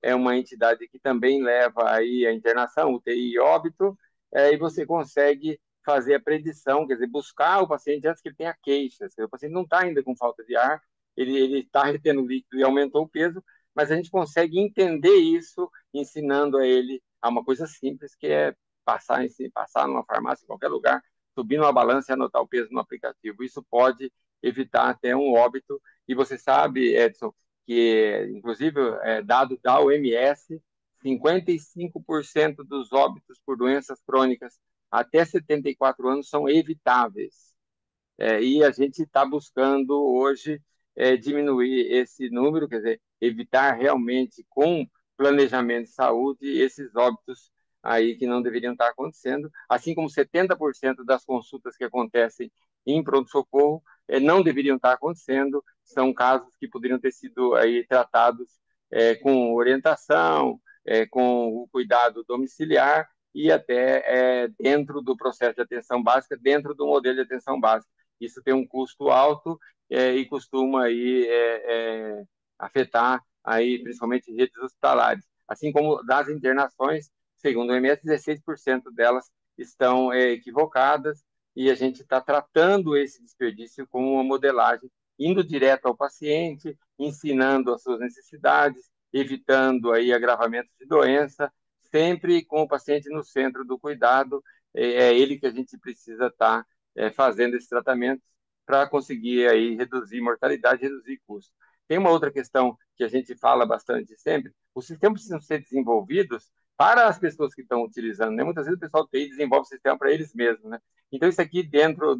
é uma entidade que também leva aí a internação, UTI e óbito, e você consegue fazer a predição, quer dizer, buscar o paciente antes que ele tenha queixas. O paciente não está ainda com falta de ar, ele está retendo líquido e aumentou o peso, mas a gente consegue entender isso ensinando a ele a uma coisa simples, que é passar numa farmácia, em qualquer lugar, subir numa balança e anotar o peso no aplicativo. Isso pode evitar até um óbito. E você sabe, Edson, que, inclusive, dado da OMS, 55% dos óbitos por doenças crônicas até 74 anos são evitáveis. E a gente está buscando hoje diminuir esse número, quer dizer, evitar realmente com planejamento de saúde esses óbitos aí que não deveriam estar acontecendo, assim como 70% das consultas que acontecem em pronto-socorro não deveriam estar acontecendo, são casos que poderiam ter sido aí tratados com orientação, com o cuidado domiciliar e até dentro do processo de atenção básica, dentro do modelo de atenção básica. Isso tem um custo alto e costuma aí, afetar aí, principalmente redes hospitalares. Assim como das internações, segundo o OMS, 16% delas estão equivocadas e a gente está tratando esse desperdício com uma modelagem, indo direto ao paciente, ensinando as suas necessidades, evitando aí agravamentos de doença, sempre com o paciente no centro do cuidado. É ele que a gente precisa estar fazendo esse tratamento para conseguir aí reduzir mortalidade, reduzir custo. Tem uma outra questão que a gente fala bastante sempre: os sistemas precisam ser desenvolvidos para as pessoas que estão utilizando, né? Muitas vezes o pessoal TI desenvolve o sistema para eles mesmos, né? Então, isso aqui dentro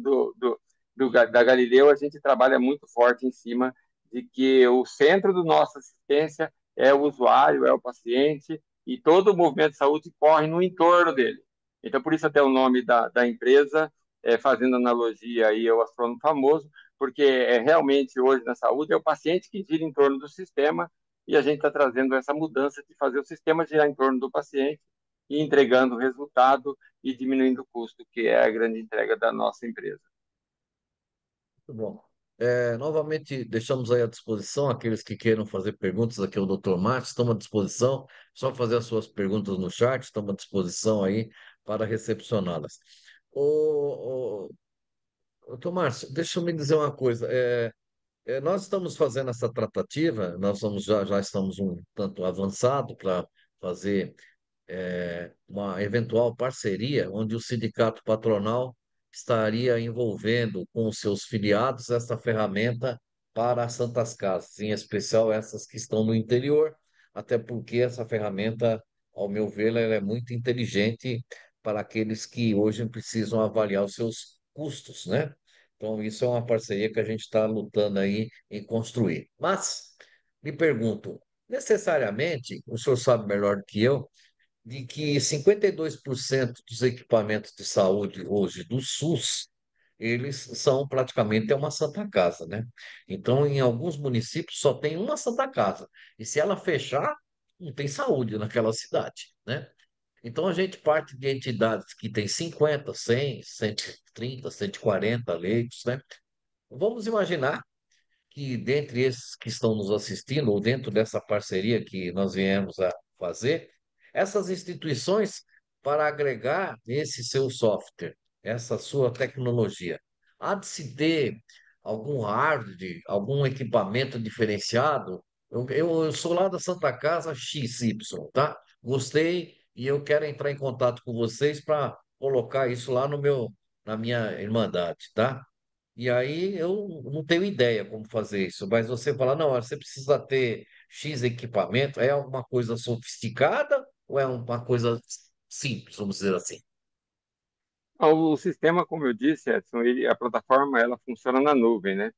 da Galileu, a gente trabalha muito forte em cima de que o centro da nossa assistência é o usuário, é o paciente, e todo o movimento de saúde corre no entorno dele. Então, por isso até o nome da empresa, fazendo analogia aí ao astrônomo famoso, porque realmente hoje na saúde é o paciente que gira em torno do sistema, e a gente está trazendo essa mudança de fazer o sistema girar em torno do paciente e entregando o resultado e diminuindo o custo, que é a grande entrega da nossa empresa. Muito bom. Novamente, deixamos aí à disposição aqueles que queiram fazer perguntas. Aqui é o Dr. Márcio, estamos à disposição. Só fazer as suas perguntas no chat, estamos à disposição aí para recepcioná-las. Ô, Dr. Márcio, deixa eu me dizer uma coisa. Nós estamos fazendo essa tratativa, já estamos um tanto avançado para fazer uma eventual parceria onde o sindicato patronal estaria envolvendo com os seus filiados essa ferramenta para as santas casas, em especial essas que estão no interior, até porque essa ferramenta, ao meu ver, ela é muito inteligente para aqueles que hoje precisam avaliar os seus custos, né? Então, isso é uma parceria que a gente está lutando aí em construir. Mas, me pergunto, necessariamente, o senhor sabe melhor do que eu, de que 52% dos equipamentos de saúde hoje do SUS, eles são praticamente uma Santa Casa, né? Então, em alguns municípios só tem uma Santa Casa. E se ela fechar, não tem saúde naquela cidade, né? Então, a gente parte de entidades que têm 50, 100, 130, 140 leitos, né? Vamos imaginar que dentre esses que estão nos assistindo, ou dentro dessa parceria que nós viemos a fazer, essas instituições, para agregar esse seu software, essa sua tecnologia, há de se ter algum hardware, algum equipamento diferenciado. Eu sou lá da Santa Casa XY, tá? Gostei e eu quero entrar em contato com vocês para colocar isso lá na minha Irmandade, tá? E aí eu não tenho ideia como fazer isso, mas você fala, não, você precisa ter X equipamento, é alguma coisa sofisticada ou é uma coisa simples, vamos dizer assim? O sistema, como eu disse, Edson, a plataforma ela funciona na nuvem, né?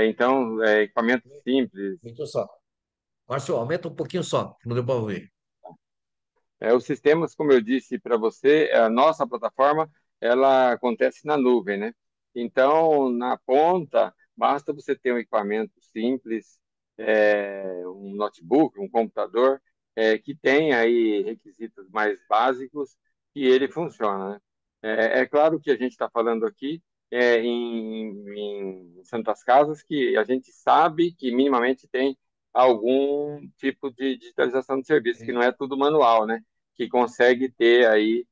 Então, equipamentos simples. Muito só. Márcio, aumenta um pouquinho só, que não deu para ouvir. Os sistemas, como eu disse para você, a nossa plataforma, ela acontece na nuvem, né? Então, na ponta, basta você ter um equipamento simples, um notebook, um computador, que tem aí requisitos mais básicos e ele funciona, né? É claro que a gente está falando aqui em Santas Casas que a gente sabe que minimamente tem algum tipo de digitalização de serviço, que não é Isso. tudo manual, né? Que consegue ter aí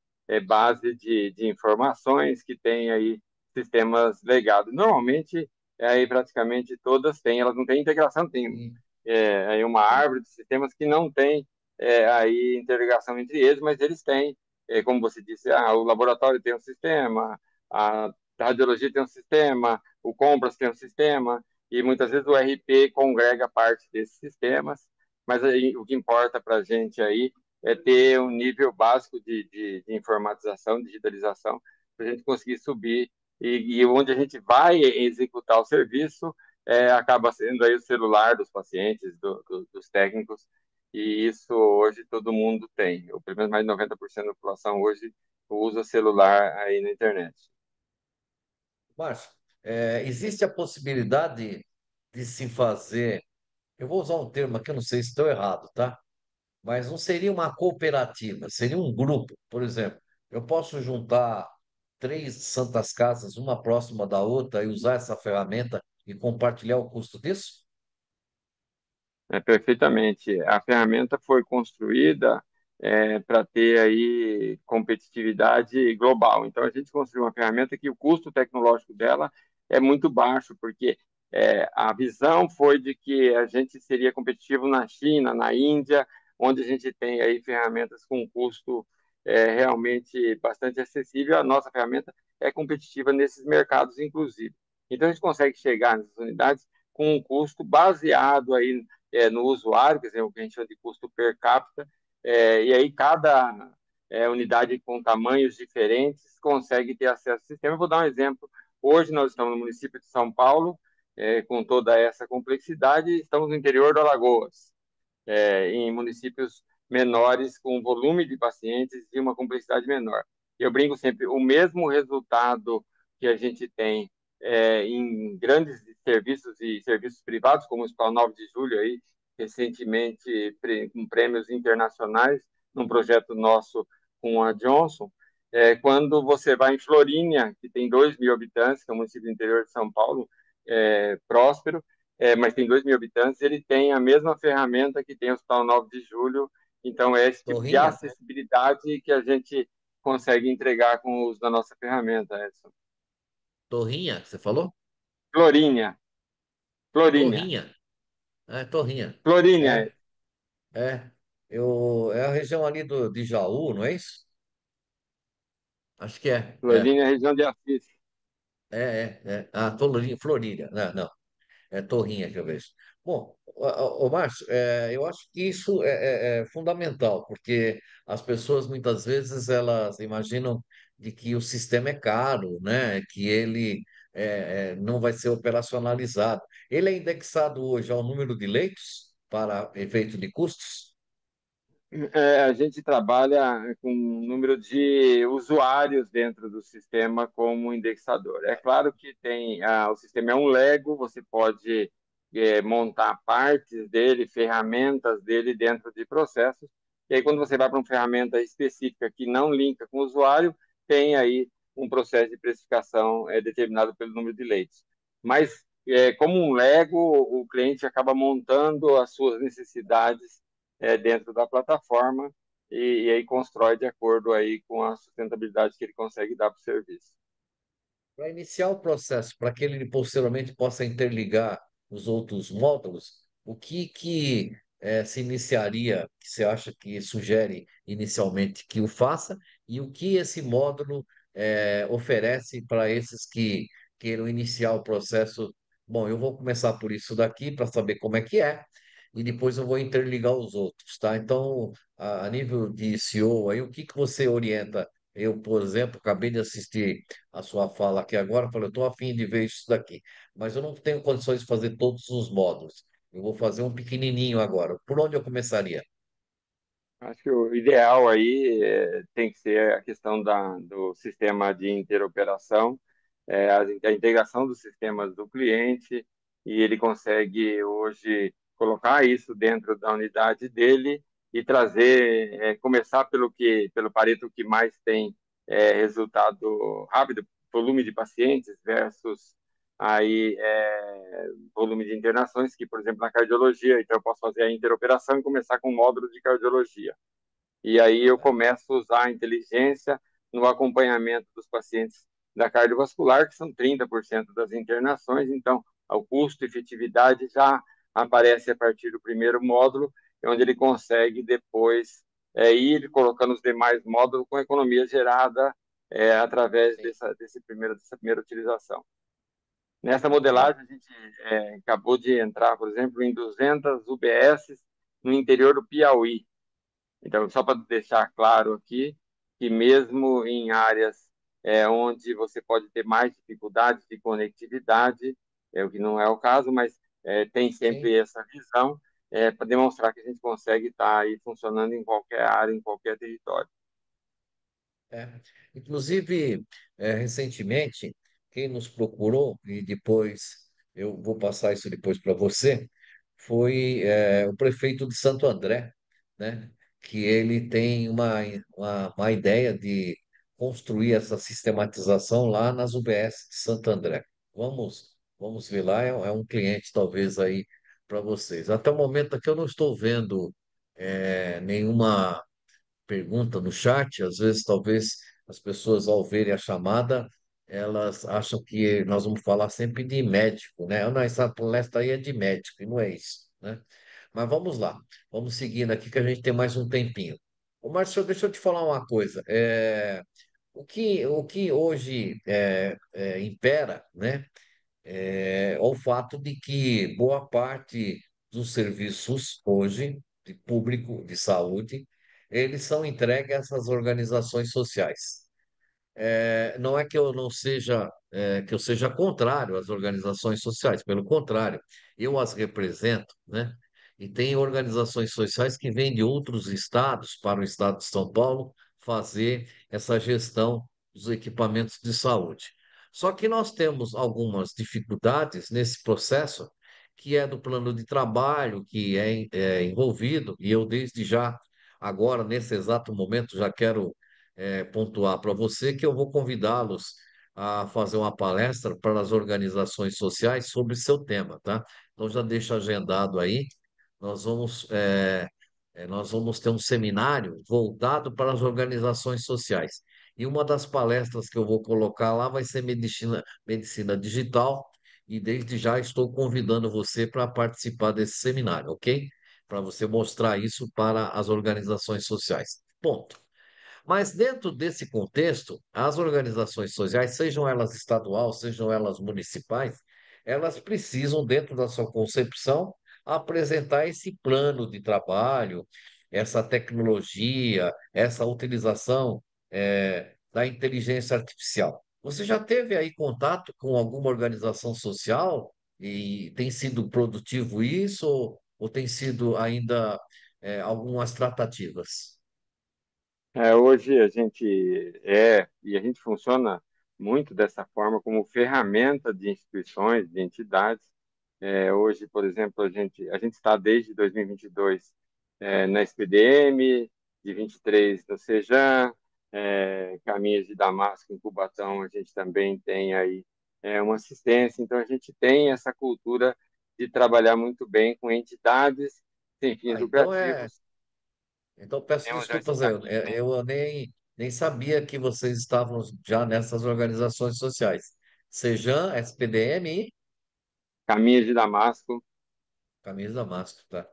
base de informações, que tem aí sistemas legados. Normalmente, aí praticamente todas têm, elas não têm integração, tem E- aí uma e- árvore de sistemas que não tem aí interligação entre eles, mas eles têm, como você disse, o laboratório tem um sistema, a radiologia tem um sistema, o compras tem um sistema, e muitas vezes o RP congrega parte desses sistemas, mas aí, o que importa para a gente aí é ter um nível básico de informatização, digitalização, para a gente conseguir subir e onde a gente vai executar o serviço acaba sendo aí o celular dos pacientes, dos técnicos, e isso hoje todo mundo tem, ou pelo menos mais de 90% da população hoje usa celular aí na internet. Márcio, existe a possibilidade de se fazer, eu vou usar um termo aqui, eu não sei se estou errado, tá? Mas não seria uma cooperativa, seria um grupo. Por exemplo, eu posso juntar três santas casas, uma próxima da outra, e usar essa ferramenta e compartilhar o custo disso? Perfeitamente. A ferramenta foi construída para ter aí competitividade global. Então, a gente construiu uma ferramenta que o custo tecnológico dela é muito baixo, porque a visão foi de que a gente seria competitivo na China, na Índia, onde a gente tem aí ferramentas com custo realmente bastante acessível. A nossa ferramenta é competitiva nesses mercados, inclusive. Então, a gente consegue chegar nessas unidades com um custo baseado aí no usuário, quer dizer, o que a gente chama de custo per capita, e aí cada unidade com tamanhos diferentes consegue ter acesso ao sistema. Eu vou dar um exemplo Hoje nós estamos no município de São Paulo, com toda essa complexidade, estamos no interior do Alagoas, em municípios menores, com volume de pacientes e uma complexidade menor. Eu brinco sempre, o mesmo resultado que a gente tem em grandes serviços e serviços privados, como o Hospital 9 de Julho, aí, recentemente com prêmios internacionais, num projeto nosso com a Johnson, quando você vai em Florínia, que tem 2.000 habitantes, que é um município do interior de São Paulo, próspero, mas tem 2.000 habitantes, ele tem a mesma ferramenta que tem o Hospital 9 de Julho, então é esse tipo de Torrinha? acessibilidade que a gente consegue entregar com o uso da nossa ferramenta, Edson. Torrinha, você falou? Florínia, Florínia, Torrinha. É, Torrinha. Florínia, É, é. É a região ali de Jaú, não é isso? Acho que é. Florínia, região de Assis. É. Ah, Florília. Não, não. É Torrinha que eu vejo. Bom, Márcio, eu acho que isso é fundamental, porque as pessoas muitas vezes elas imaginam de que o sistema é caro, né? Que ele não vai ser operacionalizado. Ele é indexado hoje ao número de leitos para efeito de custos? A gente trabalha com um número de usuários dentro do sistema como indexador. É claro que o sistema é um Lego, você pode montar partes dele, ferramentas dele dentro de processos. E aí, quando você vai para uma ferramenta específica que não linka com o usuário, tem aí um processo de precificação determinado pelo número de leitos. Mas, como um Lego, o cliente acaba montando as suas necessidades dentro da plataforma e aí constrói de acordo aí com a sustentabilidade que ele consegue dar para o serviço. Para iniciar o processo, para que ele posteriormente possa interligar os outros módulos, o que se iniciaria, que você acha que sugere inicialmente que o faça, e o que esse módulo oferece para esses que queiram iniciar o processo? Bom, eu vou começar por isso daqui para saber como é que é, e depois eu vou interligar os outros, tá? Então, a nível de CEO, aí, o que você orienta? Eu, por exemplo, acabei de assistir a sua fala aqui agora, falei, eu estou a fim de ver isso daqui, mas eu não tenho condições de fazer todos os módulos. Eu vou fazer um pequenininho agora. Por onde eu começaria? Acho que o ideal aí tem que ser a questão do sistema de interoperação, a integração dos sistemas do cliente, e ele consegue hoje colocar isso dentro da unidade dele e trazer, começar pelo Pareto que mais tem resultado rápido, volume de pacientes versus aí volume de internações, que, por exemplo, na cardiologia, então eu posso fazer a interoperação e começar com o módulo de cardiologia. E aí eu começo a usar a inteligência no acompanhamento dos pacientes da cardiovascular, que são 30% das internações, então o custo e efetividade já aparece a partir do primeiro módulo, onde ele consegue depois ir colocando os demais módulos com economia gerada através Sim, dessa primeira utilização. Nessa muito bom. modelagem, a gente acabou de entrar, por exemplo, em 200 UBS no interior do Piauí. Então, só para deixar claro aqui, que mesmo em áreas onde você pode ter mais dificuldades de conectividade, o que não é o caso, mas tem Sim. sempre essa visão para demonstrar que a gente consegue estar aí funcionando em qualquer área, em qualquer território. É. Inclusive, recentemente, quem nos procurou, e depois eu vou passar isso depois para você, foi o prefeito de Santo André, né? Que ele tem uma ideia de construir essa sistematização lá nas UBS de Santo André. Vamos ver lá, é um cliente talvez aí para vocês. Até o momento aqui eu não estou vendo nenhuma pergunta no chat, às vezes, talvez as pessoas, ao verem a chamada, elas acham que nós vamos falar sempre de médico, né? Ah, não, essa palestra aí é de médico, e não é isso, né? Mas vamos lá, vamos seguindo aqui que a gente tem mais um tempinho. Ô, Márcio, deixa eu te falar uma coisa. O que hoje impera, né? É o fato de que boa parte dos serviços hoje, de público, de saúde, eles são entregues a essas organizações sociais. Não é que eu não seja, que eu seja contrário às organizações sociais, pelo contrário, eu as represento, né? E tem organizações sociais que vêm de outros estados para o estado de São Paulo fazer essa gestão dos equipamentos de saúde. Só que nós temos algumas dificuldades nesse processo, que é do plano de trabalho, que é envolvido, e eu desde já, agora, nesse exato momento, já quero pontuar para você que eu vou convidá-los a fazer uma palestra para as organizações sociais sobre seu tema, tá? Então já deixa agendado aí. Nós vamos, nós vamos ter um seminário voltado para as organizações sociais. E uma das palestras que eu vou colocar lá vai ser medicina digital, e desde já estou convidando você para participar desse seminário, ok? Para você mostrar isso para as organizações sociais. Ponto. Mas dentro desse contexto, as organizações sociais, sejam elas estaduais, sejam elas municipais, elas precisam, dentro da sua concepção, apresentar esse plano de trabalho, essa tecnologia, essa utilização, da inteligência artificial. Você já teve aí contato com alguma organização social e tem sido produtivo isso ou tem sido ainda, algumas tratativas? Hoje a gente e a gente funciona muito dessa forma como ferramenta de instituições, de entidades. Hoje, por exemplo, a gente está desde 2022 na SPDM, de 23 no Sejan, Caminhos de Damasco em Cubatão, a gente também tem aí uma assistência. Então, a gente tem essa cultura de trabalhar muito bem com entidades sem fins Ah, então é. lucrativos. Então peço Temos já esse desculpas, caminho, né? eu nem sabia que vocês estavam já nessas organizações sociais. Sejam, SPDM e Caminhos de Damasco. Camisa Mastro, tá?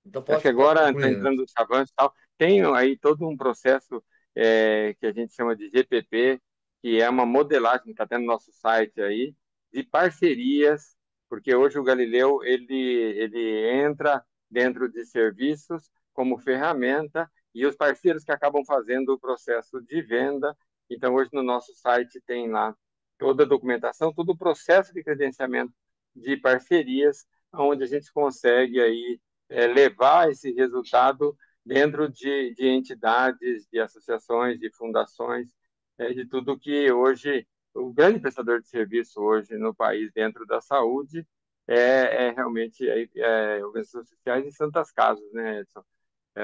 Então Acho que pode agora está concluir. entrando os avanços e tal. Tem aí todo um processo que a gente chama de GPP, que é uma modelagem que está até no nosso site aí, de parcerias, porque hoje o Galileu ele entra dentro de serviços como ferramenta e os parceiros que acabam fazendo o processo de venda. Então, hoje no nosso site tem lá toda a documentação, todo o processo de credenciamento de parcerias, onde a gente consegue aí levar esse resultado dentro de entidades, de associações, de fundações, de tudo que hoje o grande prestador de serviço hoje no país dentro da saúde é realmente organizações sociais e santas casas, né, Edson?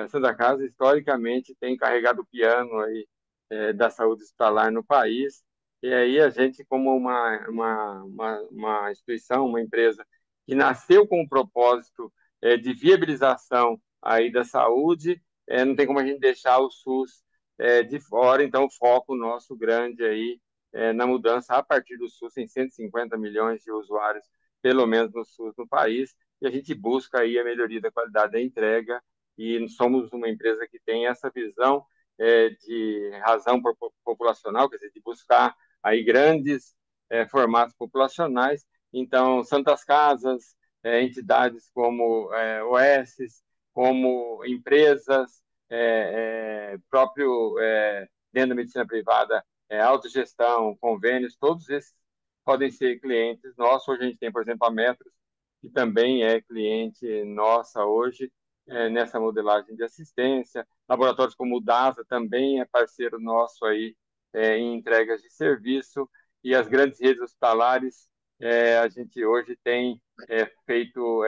Santa Casa historicamente tem carregado o piano aí da saúde hospitalar no país. E aí a gente, como uma instituição, uma empresa que nasceu com o propósito de viabilização aí da saúde, não tem como a gente deixar o SUS de fora. Então, o foco nosso grande aí na mudança a partir do SUS, tem 150 milhões de usuários, pelo menos no SUS no país, e a gente busca aí a melhoria da qualidade da entrega e somos uma empresa que tem essa visão de razão populacional, quer dizer, de buscar aí grandes formatos populacionais. Então, santas casas, entidades como OS, como empresas, próprio dentro da medicina privada, autogestão, convênios, todos esses podem ser clientes nossos. Hoje a gente tem, por exemplo, a Metros, que também é cliente nossa hoje, nessa modelagem de assistência. Laboratórios como o DASA também é parceiro nosso aí em entregas de serviço. E as grandes redes hospitalares, a gente hoje tem feito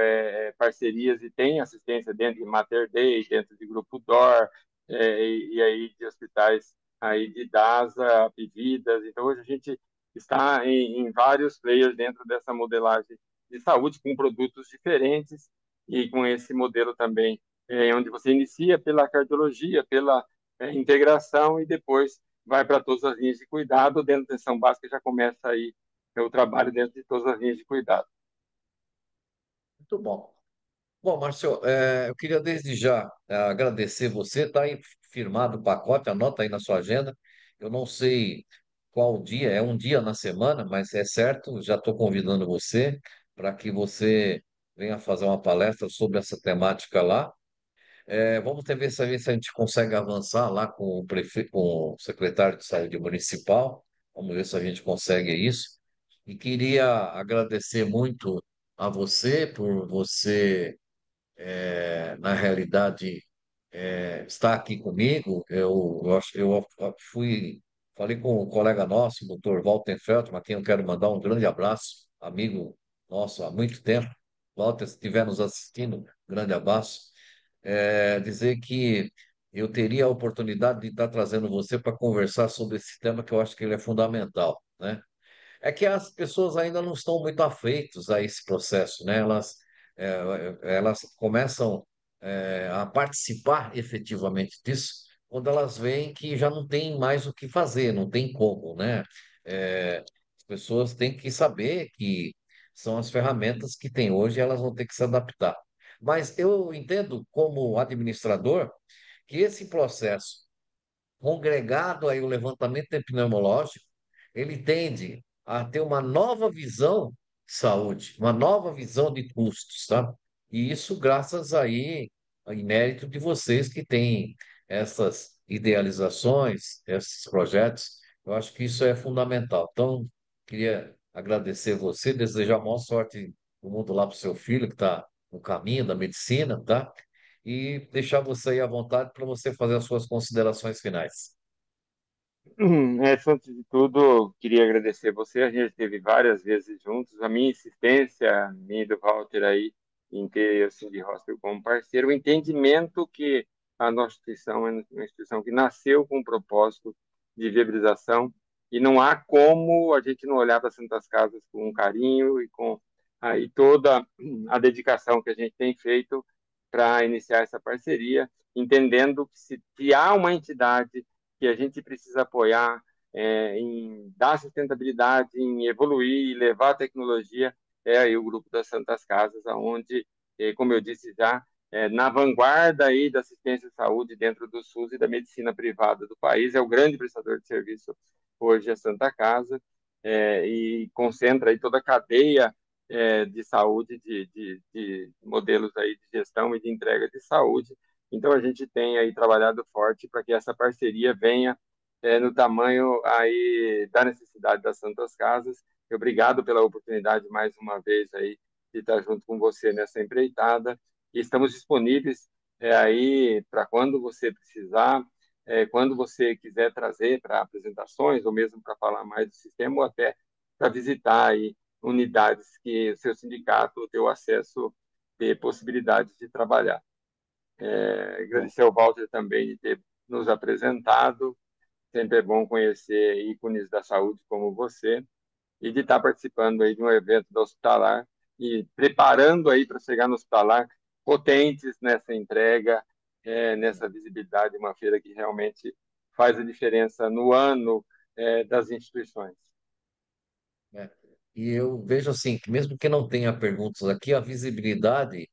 parcerias e tem assistência dentro de Mater Dei, dentro de Grupo DOR, e aí de hospitais aí de DASA, Apvidas. Então, hoje a gente está em vários players dentro dessa modelagem de saúde, com produtos diferentes e com esse modelo também, onde você inicia pela cardiologia, pela integração e depois vai para todas as linhas de cuidado. Dentro da atenção básica já começa aí o trabalho dentro de todas as linhas de cuidado. Muito bom. Bom, Márcio, eu queria desde já agradecer você, está aí firmado o pacote, anota aí na sua agenda. Eu não sei qual dia, é um dia na semana, mas é certo, já estou convidando você para que você venha fazer uma palestra sobre essa temática lá. Vamos ver se a gente consegue avançar lá com o prefeito, com o secretário de saúde municipal. Vamos ver se a gente consegue isso. E queria agradecer muito a você por você, na realidade, estar aqui comigo. Eu falei com um colega nosso, o doutor Walter Feldman, a quem eu quero mandar um grande abraço, amigo nosso há muito tempo. Walter, se estiver nos assistindo, grande abraço. Dizer que eu teria a oportunidade de estar trazendo você para conversar sobre esse tema que eu acho que ele é fundamental, né? É que as pessoas ainda não estão muito afeitas a esse processo, né? Elas começam, a participar efetivamente disso quando elas veem que já não tem mais o que fazer, não tem como, né? As pessoas têm que saber que são as ferramentas que tem hoje, e elas vão ter que se adaptar. Mas eu entendo, como administrador, que esse processo congregado aí o levantamento epidemiológico, ele tende a ter uma nova visão de saúde, uma nova visão de custos, tá? E isso graças aí, em mérito de vocês que têm essas idealizações, esses projetos, eu acho que isso é fundamental. Então, queria agradecer você, desejar a maior sorte do mundo lá para o seu filho, que está no caminho da medicina, tá? E deixar você aí à vontade para você fazer as suas considerações finais. Antes de tudo, queria agradecer você. A gente esteve várias vezes juntos. A minha insistência, minha e do Walter aí, em ter o Cindy Hostel como parceiro, o entendimento que a nossa instituição é uma instituição que nasceu com um propósito de viabilização e não há como a gente não olhar para Santas Casas com um carinho e com aí toda a dedicação que a gente tem feito para iniciar essa parceria, entendendo que se há uma entidade que a gente precisa apoiar em dar sustentabilidade, em evoluir e levar a tecnologia, é aí o grupo das Santas Casas, onde, como eu disse já, na vanguarda aí da assistência à saúde dentro do SUS e da medicina privada do país, é o grande prestador de serviço hoje a Santa Casa, e concentra aí toda a cadeia de saúde, de modelos aí de gestão e de entrega de saúde. Então a gente tem aí trabalhado forte para que essa parceria venha no tamanho aí da necessidade das Santas Casas. Obrigado pela oportunidade mais uma vez aí de estar junto com você nessa empreitada. E estamos disponíveis aí para quando você precisar, quando você quiser trazer para apresentações ou mesmo para falar mais do sistema ou até para visitar aí unidades que o seu sindicato tem o acesso, ter possibilidades de trabalhar. Bom, Agradecer ao Walter também de ter nos apresentado. Sempre é bom conhecer ícones da saúde como você e de estar participando aí de um evento da Hospitalar e preparando aí para chegar no Hospitalar potentes nessa entrega, nessa visibilidade, uma feira que realmente faz a diferença no ano das instituições. né? E eu vejo assim, que mesmo que não tenha perguntas aqui, a visibilidade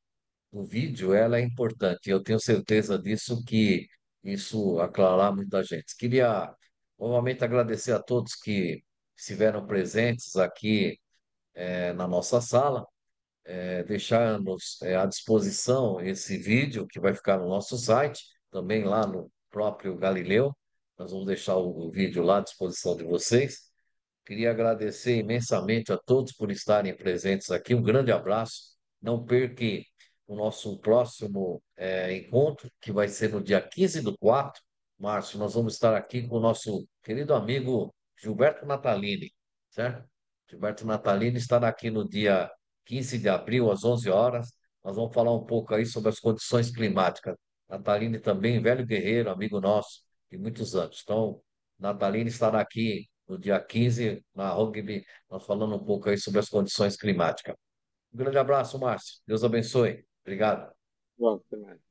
do vídeo, ela é importante. Eu tenho certeza disso, que isso aclarará muita gente. Queria novamente agradecer a todos que estiveram presentes aqui, na nossa sala, deixarmos, à disposição esse vídeo que vai ficar no nosso site, também lá no próprio Galileu. Nós vamos deixar o vídeo lá à disposição de vocês. Queria agradecer imensamente a todos por estarem presentes aqui. Um grande abraço. Não perca o nosso próximo, encontro, que vai ser no dia 15 do 4, Márcio. Nós vamos estar aqui com o nosso querido amigo Gilberto Natalini, certo? Gilberto Natalini estará aqui no dia 15 de abril, às 11 horas. Nós vamos falar um pouco aí sobre as condições climáticas. Natalini também, velho guerreiro, amigo nosso de muitos anos. Então, Natalini estará aqui no dia 15 na Rugby, nós falando um pouco aí sobre as condições climáticas. Um grande abraço, Márcio. Deus abençoe. Obrigado. Bom, até mais.